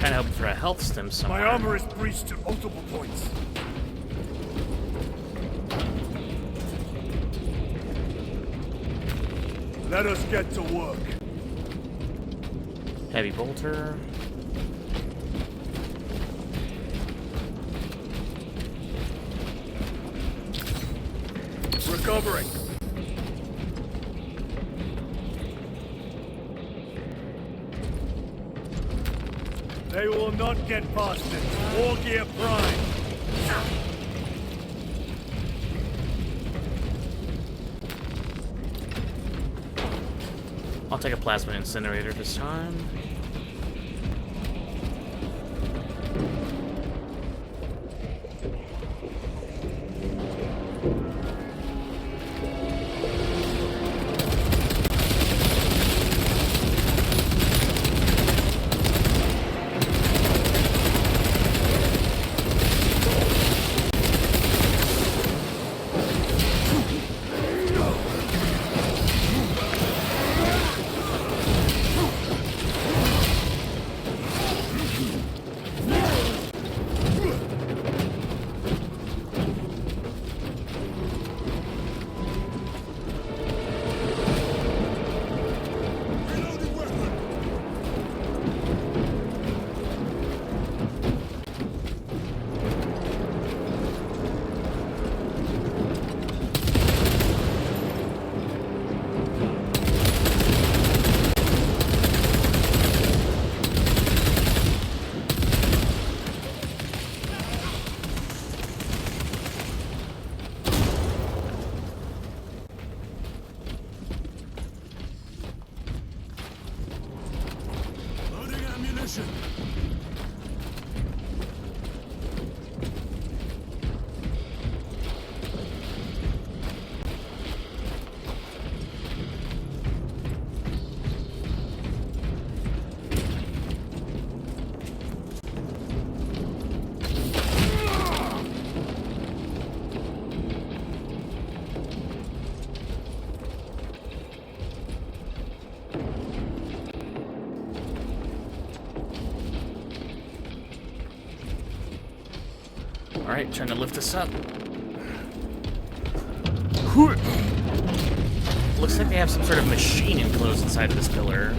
S1: Kind of hoping for a health stim somewhere.
S2: My armor is breached at multiple points. Let us get to work.
S1: Heavy bolter.
S2: Recovering. They will not get past it. War gear prime.
S1: I'll take a plasma incinerator this time.
S5: Loading ammunition.
S1: Alright, trying to lift this up. Looks like they have some sort of machine enclosed inside of this pillar.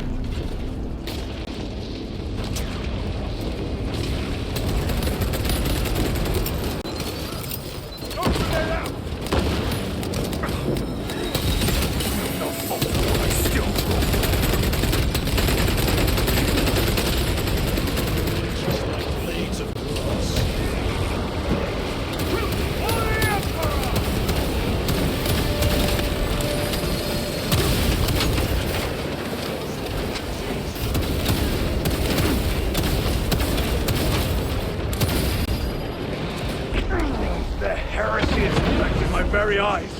S2: The heresy is affecting my very eyes.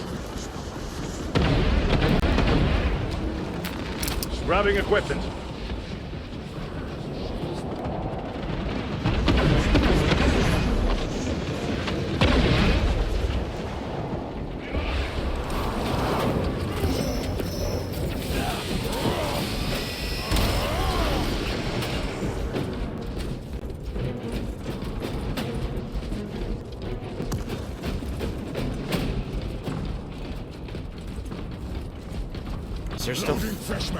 S2: Grabbing equipment.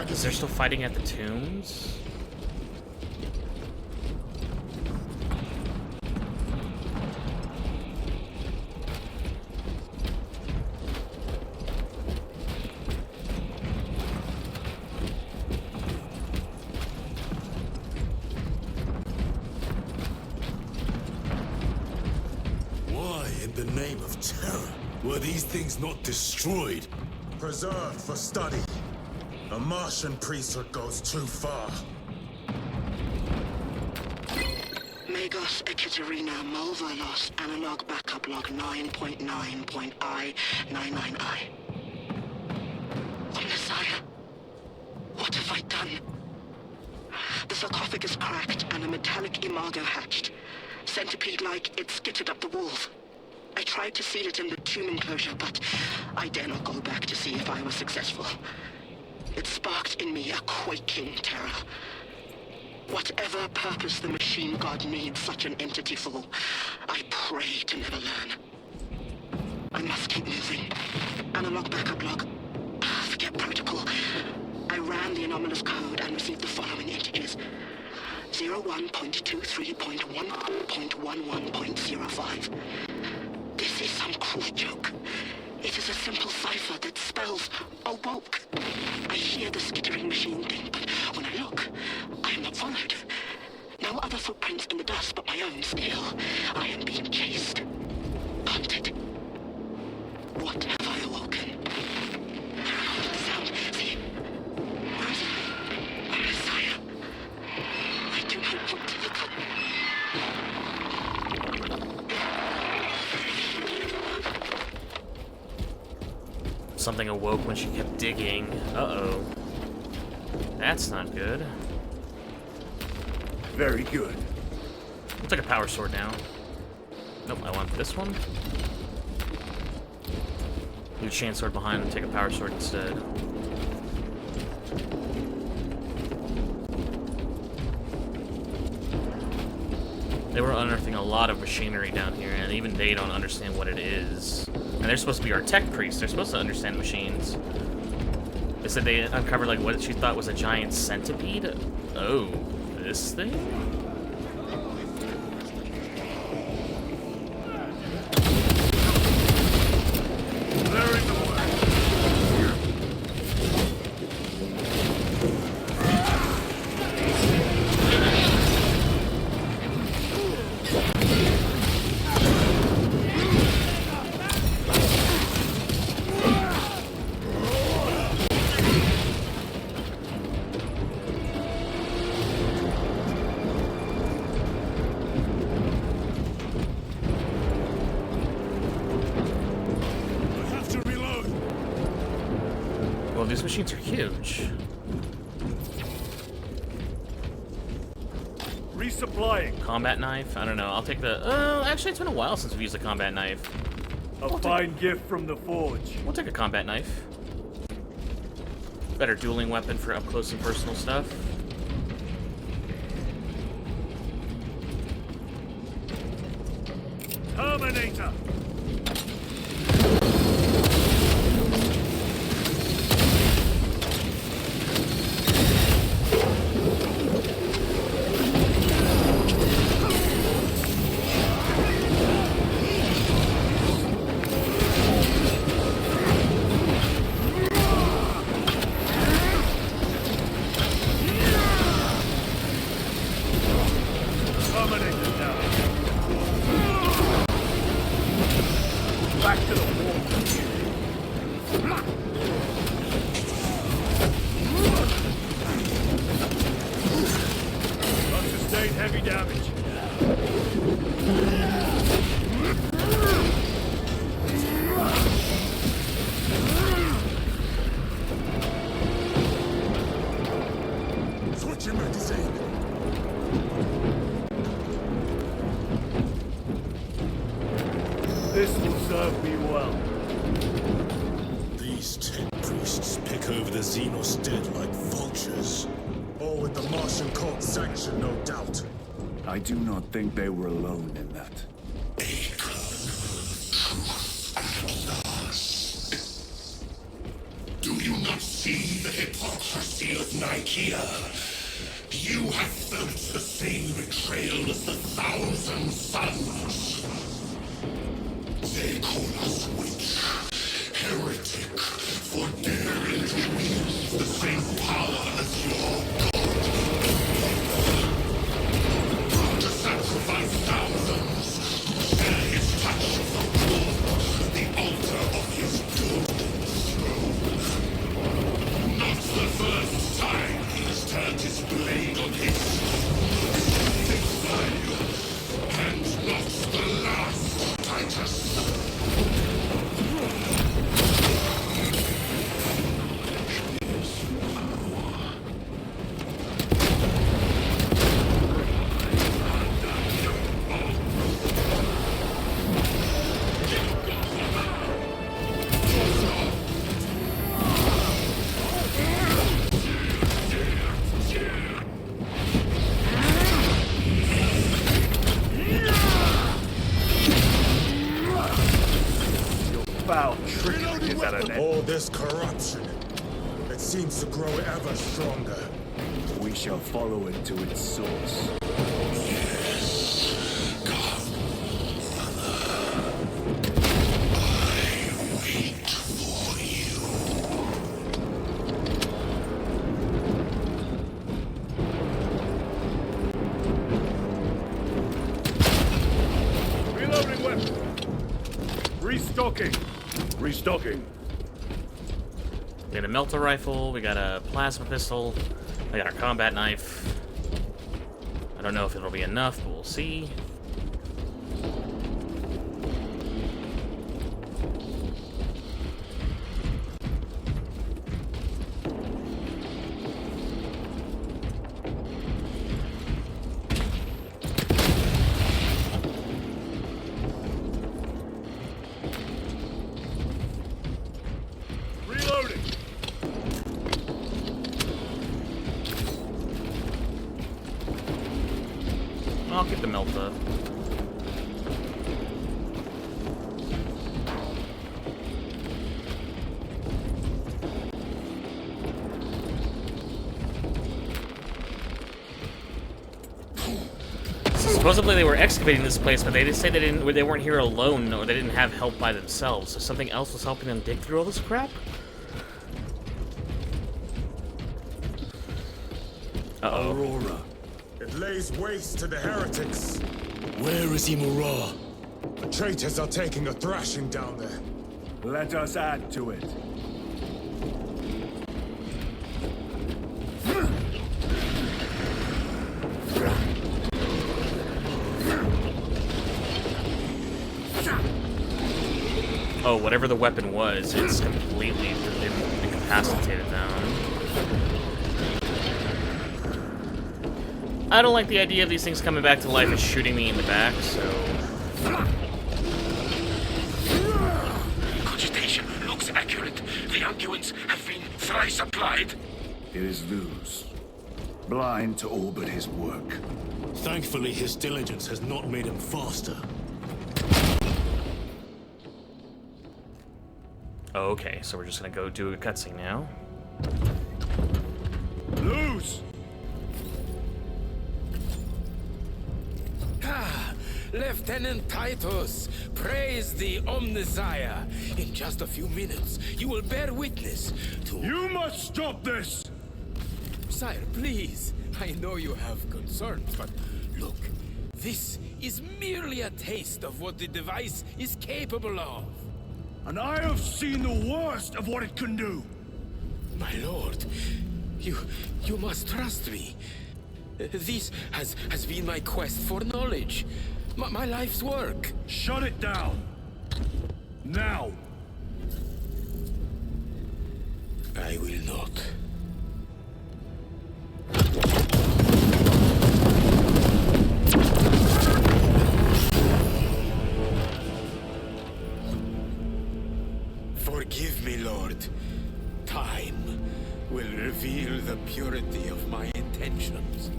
S1: Is there still fighting at the tombs?
S5: terror. Were these things not destroyed?
S3: Preserved for study. A Martian priesthood goes too far.
S6: Magos Ekaterina Mulvalos analog backup log 9.9.I99I. Messiah, what have I done? The sarcophagus cracked and a metallic imago hatched. Centipede-like, it skittered up the walls. I tried to seal it in the tomb enclosure, but I dare not go back to see if I was successful. It sparked in me a quaking terror. Whatever purpose the machine god needs such an entity for, I pray to never learn. I must keep moving. Analog backup log. Forget protocol. I ran the anomalous code and received the following integers. 01.23.1.11.05. This is some cruel joke. It is a simple cipher that spells awoke. I hear the skittering machine thing, but when I look, I am not followed. No other footprints in the dust but my own still. I am being chased. Hunted. What have I awoken? Sound. See? Where is it? Messiah. I do not want to look up.
S1: Something awoke when she kept digging. Uh-oh. That's not good.
S2: Very good.
S1: I'll take a power sword now. Nope, I want this one. Leave a chain sword behind and take a power sword instead. They were unearthing a lot of machinery down here, and even they don't understand what it is. And they're supposed to be our tech priests. They're supposed to understand machines. They said they uncovered like what she thought was a giant centipede. Oh, this thing? These machines are huge.
S2: Resupplying.
S1: Combat knife? I don't know. I'll take the... actually, it's been a while since we've used a combat knife.
S2: A fine gift from the forge.
S1: We'll take a combat knife. Better dueling weapon for up close and personal stuff.
S2: Terminator. Heavy damage.
S5: Switch your magazine.
S2: This will serve me well.
S5: These tech priests pick over the Xenos dead like vultures.
S3: All with the Martian cult sanction, no doubt.
S2: I do not think they were alone in that.
S4: Do you not see the hypocrisy of Nicaea? You have felt the same betrayal as the Thousand Sons. They call us witch, heretic, for daring to wield the same power as your god. To sacrifice thousands, to share his touch of the world.
S5: this corruption? It seems to grow ever stronger.
S2: We shall follow it to its source. Reloading weapon. Restocking. Restocking.
S1: We got a melter rifle, we got a plasma pistol, I got our combat knife. I don't know if it'll be enough, but we'll see.
S2: Reloading.
S1: I'll keep the melter. Supposedly they were excavating this place, but they didn't say they weren't here alone, or they didn't have help by themselves. So something else was helping them dig through all this crap? Uh-oh.
S2: Aurora.
S5: It lays waste to the heretics.
S3: Where is Imura?
S5: The traitors are taking a thrashing down there.
S2: Let us add to it.
S1: Oh, whatever the weapon was, it's completely incapacitated now. I don't like the idea of these things coming back to life and shooting me in the back, so...
S4: Cogitation looks accurate. The unguents have been thrice applied.
S2: It is Luz. Blind to all but his work.
S5: Thankfully, his diligence has not made him faster.
S1: Okay, so we're just gonna go do a cutscene now.
S2: Luz!
S9: Ah, Lieutenant Titus, praise the Omnisire. In just a few minutes, you will bear witness to...
S2: You must stop this!
S9: Sire, please. I know you have concerns, but look, this is merely a taste of what the device is capable of.
S2: And I have seen the worst of what it can do.
S9: My lord, you must trust me. This has been my quest for knowledge. My life's work.
S2: Shut it down. Now.
S9: I will not. Forgive me, Lord. Time will reveal the purity of my intentions.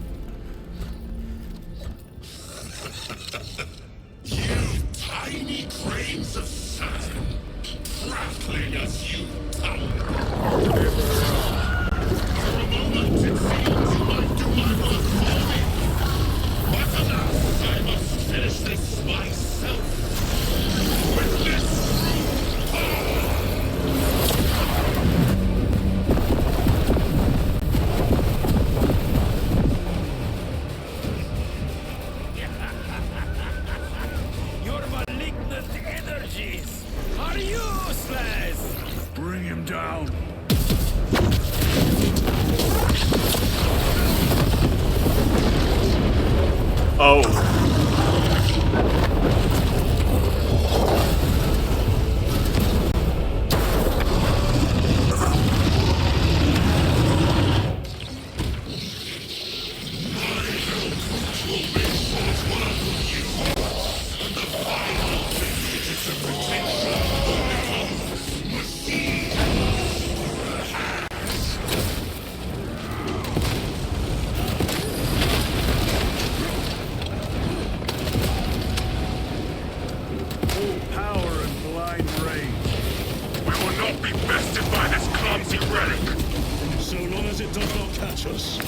S4: You tiny grains of sand, prattling as you tongue. For a moment it seems you might do my work for me. But alas, I must finish this myself. With this brute power.
S9: Your malignant energies are useless!
S2: Bring him down.
S1: Oh.
S5: catch us.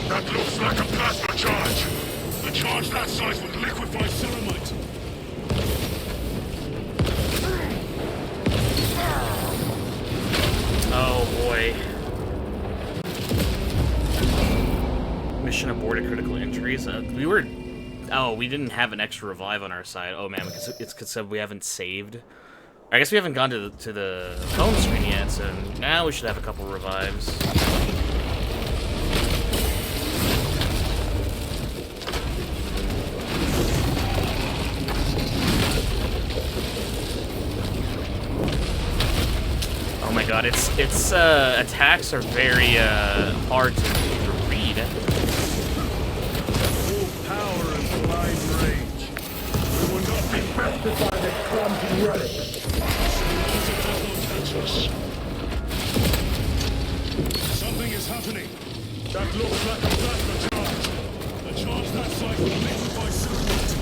S3: That looks like a plasma charge. A charge that size would liquefy ceramite.
S1: Oh boy. Mission aborted, critical injuries. We didn't have an extra revive on our side. Oh man, it's because we haven't saved. I guess we haven't gone to the phone screen yet, so now we should have a couple revives. Oh my god, its attacks are very hard to read.
S2: Full power and blind rage. We will not be bested by this clumsy relic.
S5: Something is happening. That looks like a plasma charge. A charge that size will liquefy ceramite.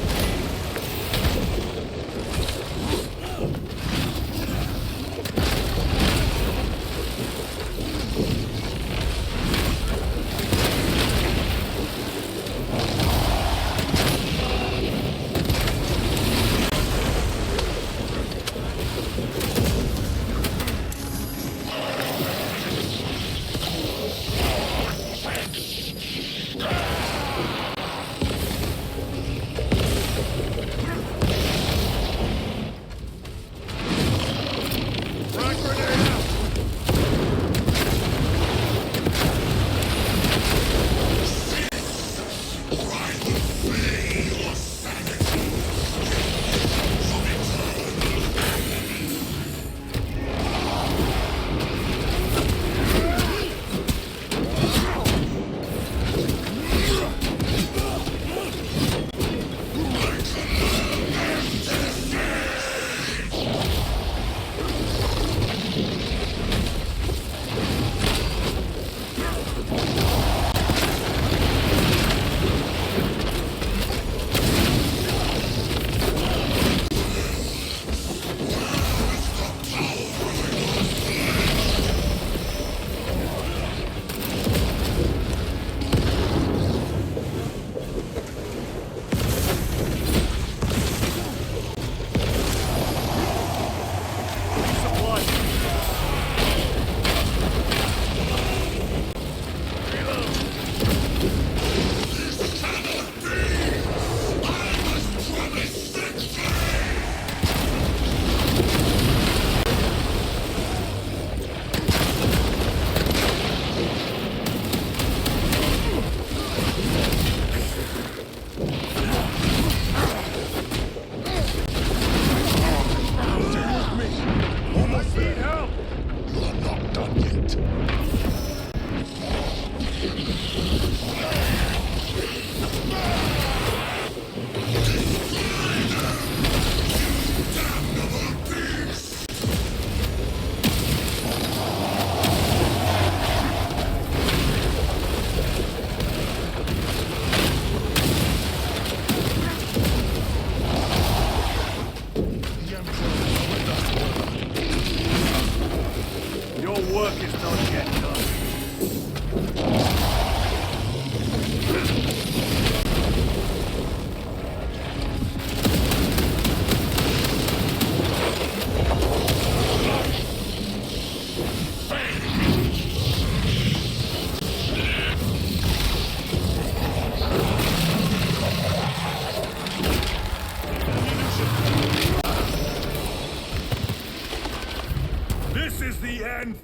S2: Your work is not yet done.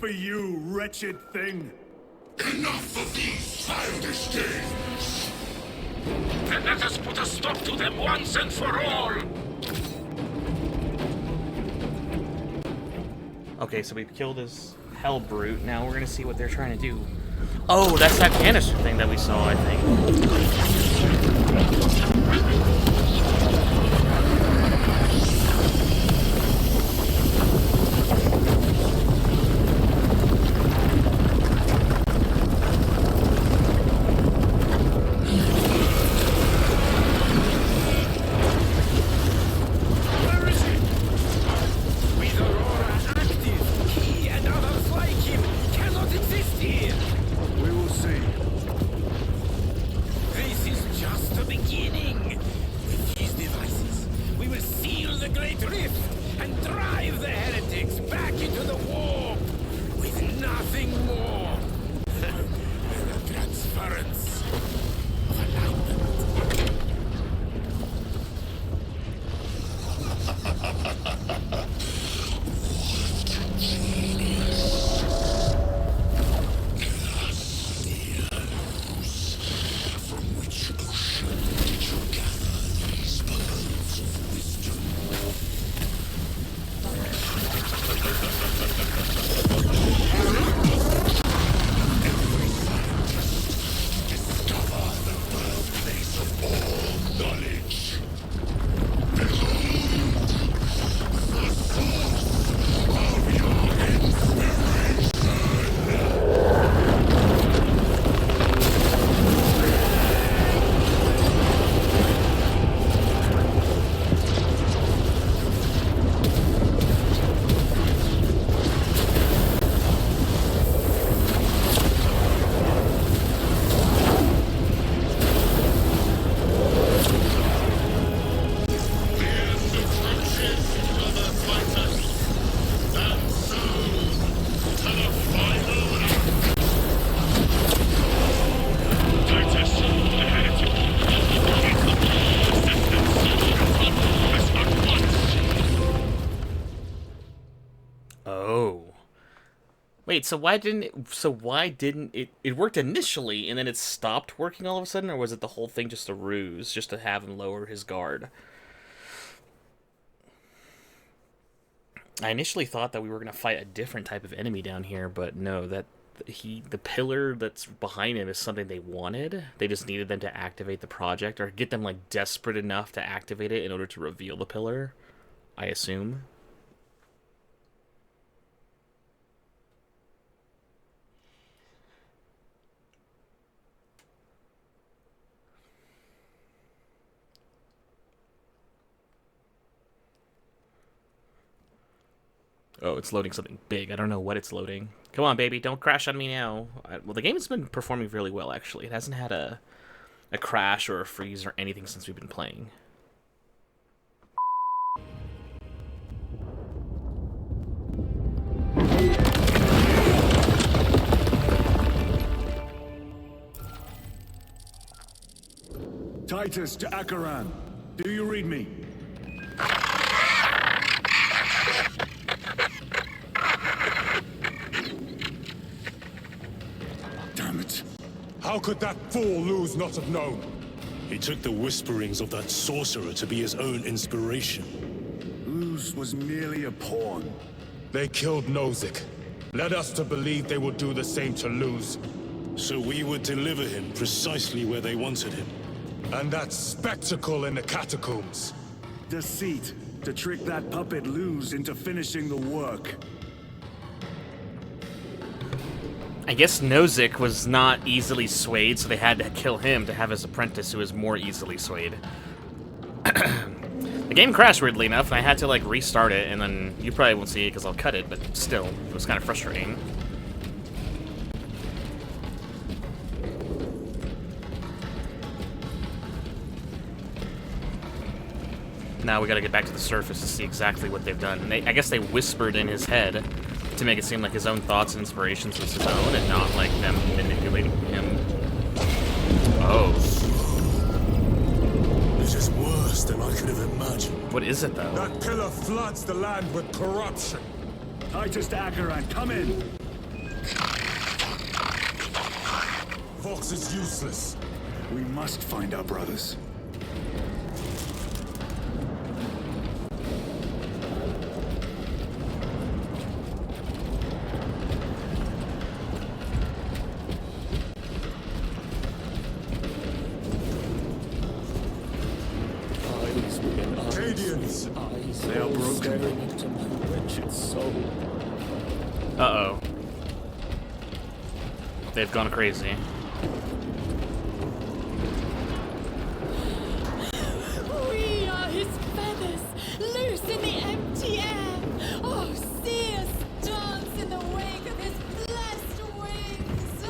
S2: for you, wretched thing.
S4: Enough of these childish games!
S9: Then let us put a stop to them once and for all!
S1: Okay, so we've killed this hell brute. Now we're gonna see what they're trying to do. Oh, that's that canister thing that we saw, I think. Wait, so why didn't it worked initially and then it stopped working all of a sudden, or was it the whole thing just a ruse just to have him lower his guard? I initially thought that we were going to fight a different type of enemy down here, but no, that the pillar that's behind him is something they wanted. They just needed them to activate the project or get them like desperate enough to activate it in order to reveal the pillar, I assume. Oh, it's loading something big. I don't know what it's loading. Come on, baby. Don't crash on me now. Well, the game has been performing really well, actually. It hasn't had a crash or a freeze or anything since we've been playing.
S2: Titus to Acheran. Do you read me? Damn it.
S3: How could that fool lose not have known?
S5: He took the whisperings of that sorcerer to be his own inspiration.
S2: Luz was merely a pawn.
S3: They killed Nozick. Led us to believe they would do the same to Luz.
S5: So we would deliver him precisely where they wanted him.
S3: And that spectacle in the catacombs.
S2: Deceit, to trick that puppet Luz into finishing the work.
S1: I guess Nozick was not easily swayed, so they had to kill him to have his apprentice who was more easily swayed. The game crashed weirdly enough, and I had to like restart it, and then you probably won't see it because I'll cut it, but still, it was kind of frustrating. Now we gotta get back to the surface to see exactly what they've done. And I guess they whispered in his head to make it seem like his own thoughts and inspirations was his own and not like them manipulating him. Oh.
S5: This is worse than I could have imagined.
S1: What is it, though?
S3: That pillar floods the land with corruption.
S2: Titus to Acheran, come in.
S5: box is useless.
S2: We must find our brothers.
S5: Cadians!
S2: They are broken.
S1: Uh-oh. They've gone crazy.
S10: We are his feathers, loose in the empty air. Oh, see us dance in the wake of his blessed wings.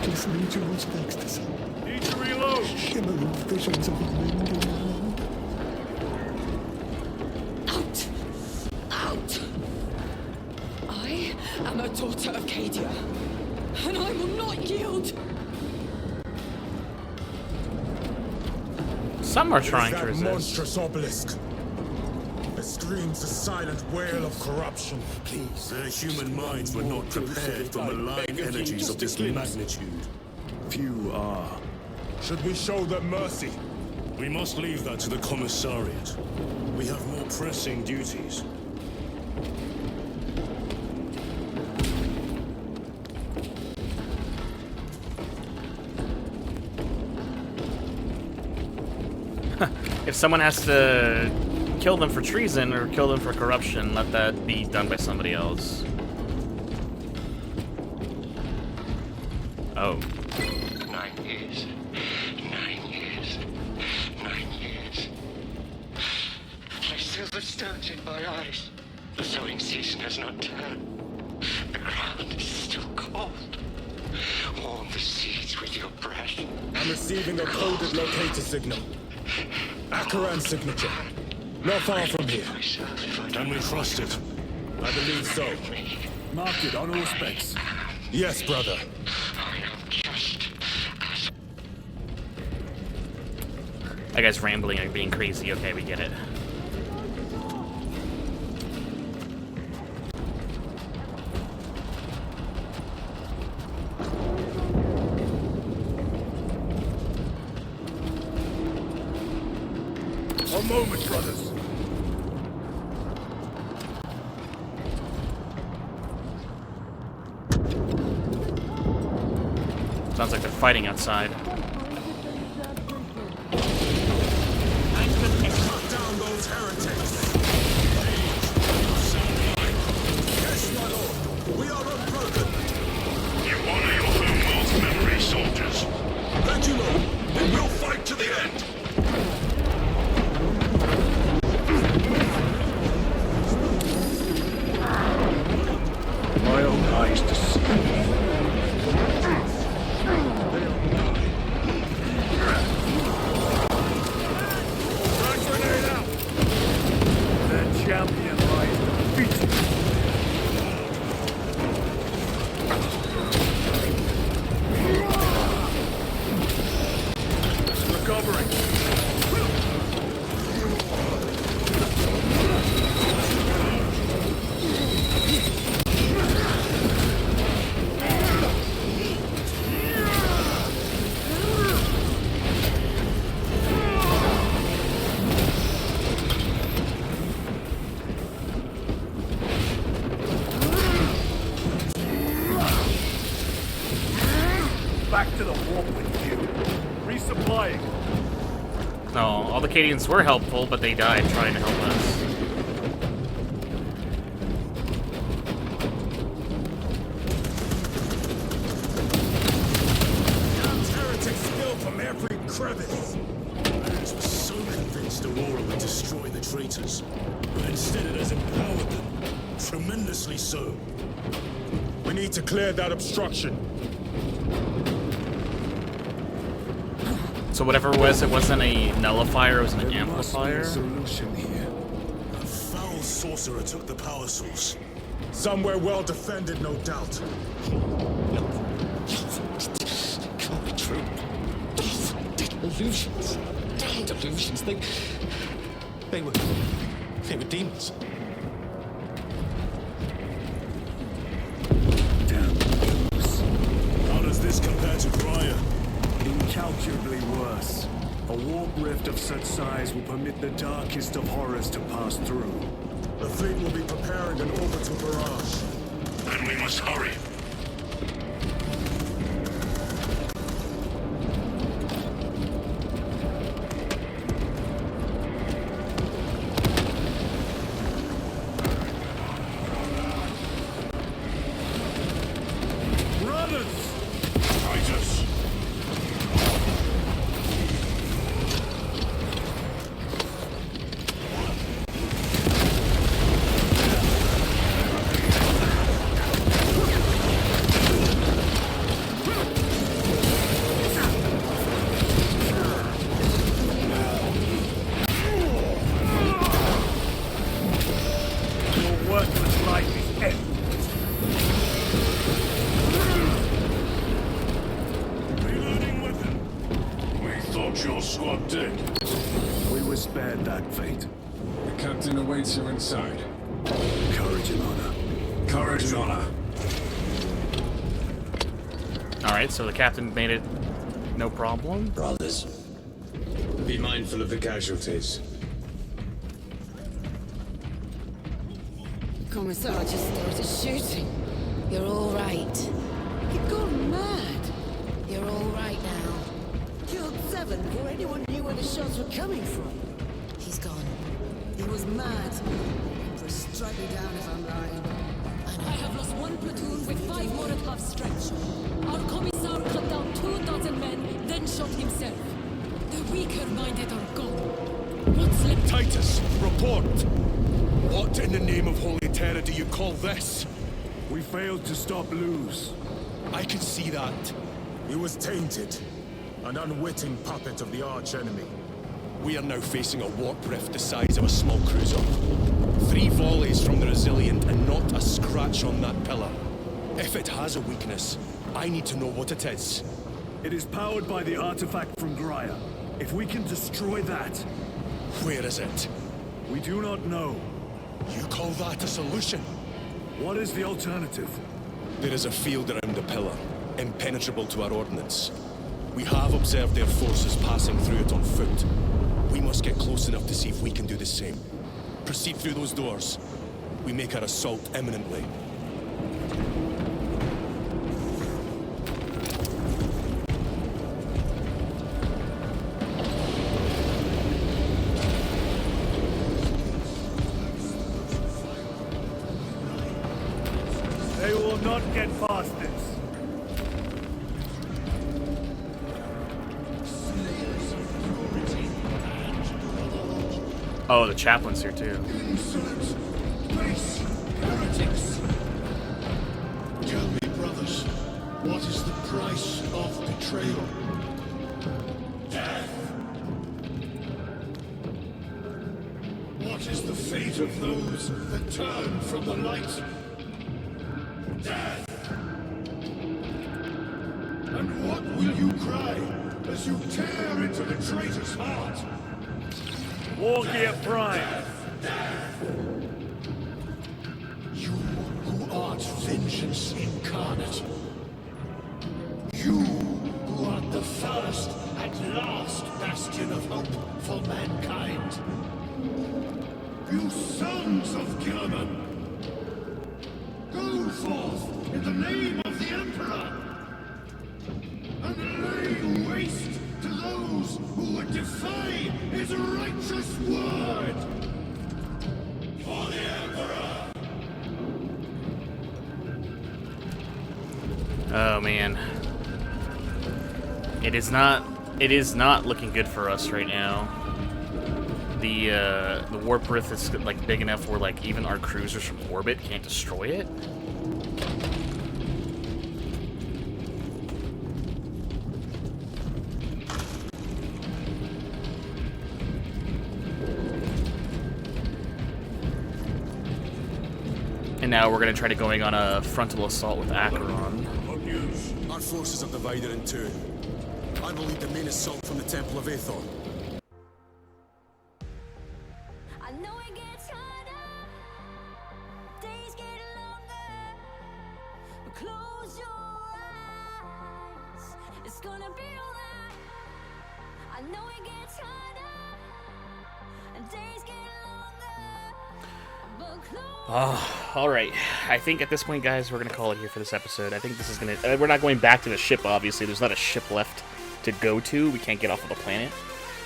S11: Listening to what's next to some
S2: Need to reload!
S11: shimmering visions of the wind and
S10: Out! Out! I am a daughter of Cadia, and I will not yield.
S1: Some are trying
S5: That
S1: to resist.
S5: monstrous obelisk. It screams a silent wail of corruption.
S11: please.
S5: Their human minds were not prepared for malign energies of this magnitude.
S2: Few are.
S5: Should we show them mercy? We must leave that to the commissariat. We have more pressing duties.
S1: If someone has to kill them for treason or kill them for corruption, let that be done by somebody else. Oh.
S4: 9 years. 9 years. 9 years. I still have stones in my eyes. The sowing season has not turned. The ground is still cold. Warm the seeds with your breath.
S5: I'm receiving a coded locator signal. Akaran's signature. Not far from here. Can we trust it? I believe so.
S2: Mark it on all specs.
S5: Yes, brother.
S4: I am just as
S1: That guy's rambling and being crazy. Okay, we get it.
S2: A moment, brothers.
S1: Sounds like they're fighting outside.
S5: Cut down those heretics. Yes, my lord. We are unbroken.
S4: you honor your homeworld's memory, soldiers.
S5: Thank you, lord. And we'll fight to the end.
S2: My own eyes to see. Frag grenade out! Their champion lies defeated. Recovering. Back to the warp with you. Resupplying.
S1: No, all the Cadians were helpful, but they died trying to help us.
S5: Those heretics spill from every crevice. Matters was so convinced Aurora would destroy the traitors, but instead it has empowered them. Tremendously so. We need to clear that obstruction.
S1: So whatever it was, it wasn't a nullifier, it was an amplifier?
S2: Solution here.
S5: A foul sorcerer took the power source. Somewhere well defended, no doubt.
S11: Can't be true. Illusions. Delusions. They were demons.
S2: Damn. such size will permit the darkest of horrors to pass through.
S5: The fleet will be preparing an orbital barrage.
S4: Then we must hurry.
S3: Your squad dead.
S2: We were spared that fate.
S8: The captain awaits you inside.
S2: Courage and honor.
S3: Courage and honor.
S1: Alright, so the captain made it no problem.
S11: Brothers, be mindful of the casualties.
S10: Commissar just started shooting. You're all right. You've gone mad. You're all right now. Killed 7 before anyone knew where the shots were coming from. He's gone. He was mad. Empress, strike me down if I'm lying. I have lost 1 platoon with 5 more at half stretch. Our commissar cut down 24 men, then shot himself. The weaker-minded are gone. What's left?
S12: Titus, report! What in the name of Holy Terror do you call this?
S2: We failed to stop Luz.
S12: I can see that.
S5: He was tainted. An unwitting puppet of the arch-enemy.
S12: We are now facing a warp rift the size of a small cruiser. 3 volleys from the Resilient and not a scratch on that pillar. If it has a weakness, I need to know what it is.
S2: It is powered by the artifact from Graia. If we can destroy that...
S12: Where is it?
S2: We do not know.
S12: You call that a solution?
S2: What is the alternative?
S12: There is a field around the pillar, impenetrable to our ordnance. We have observed their forces passing through it on foot. We must get close enough to see if we can do the same. Proceed through those doors. We make our assault imminently.
S2: They will not get past this.
S1: Oh, the chaplain's here too.
S4: Insolent, base, heretics. Tell me, brothers, what is the price of betrayal? Death. What is the fate of those that turn from the light? Death. And what will you cry as you tear into the traitor's heart?
S2: War Gear Prime!
S4: You who art vengeance incarnate. You who art the first and last bastion of hope for mankind. You sons of Gilliman! Go forth in the name of the Emperor! And lay waste to those who would defy his righteous word! For the Emperor!
S1: Oh man. It is not looking good for us right now. The warp rift is like big enough where like even our cruisers from orbit can't destroy it. And now we're gonna try to going on a frontal assault with Acheron.
S5: Our forces are divided in 2. I will lead the main assault from the Temple of Aethor.
S10: I know it gets harder, days get longer, but close your eyes, it's gonna be alright. I know it gets harder,
S1: Alright. I think at this point, guys, we're going to call it here for this episode. I think this is going to... we're not going back to the ship, obviously. There's not a ship left to go to. We can't get off of the planet.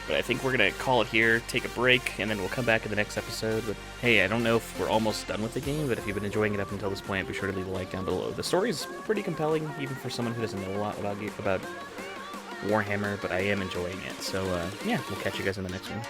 S1: But I think we're going to call it here, take a break, and then we'll come back in the next episode. But hey, I don't know if we're almost done with the game, but if you've been enjoying it up until this point, be sure to leave a like down below. The story's pretty compelling, even for someone who doesn't know a lot about Warhammer, but I am enjoying it. So, yeah, we'll catch you guys in the next one.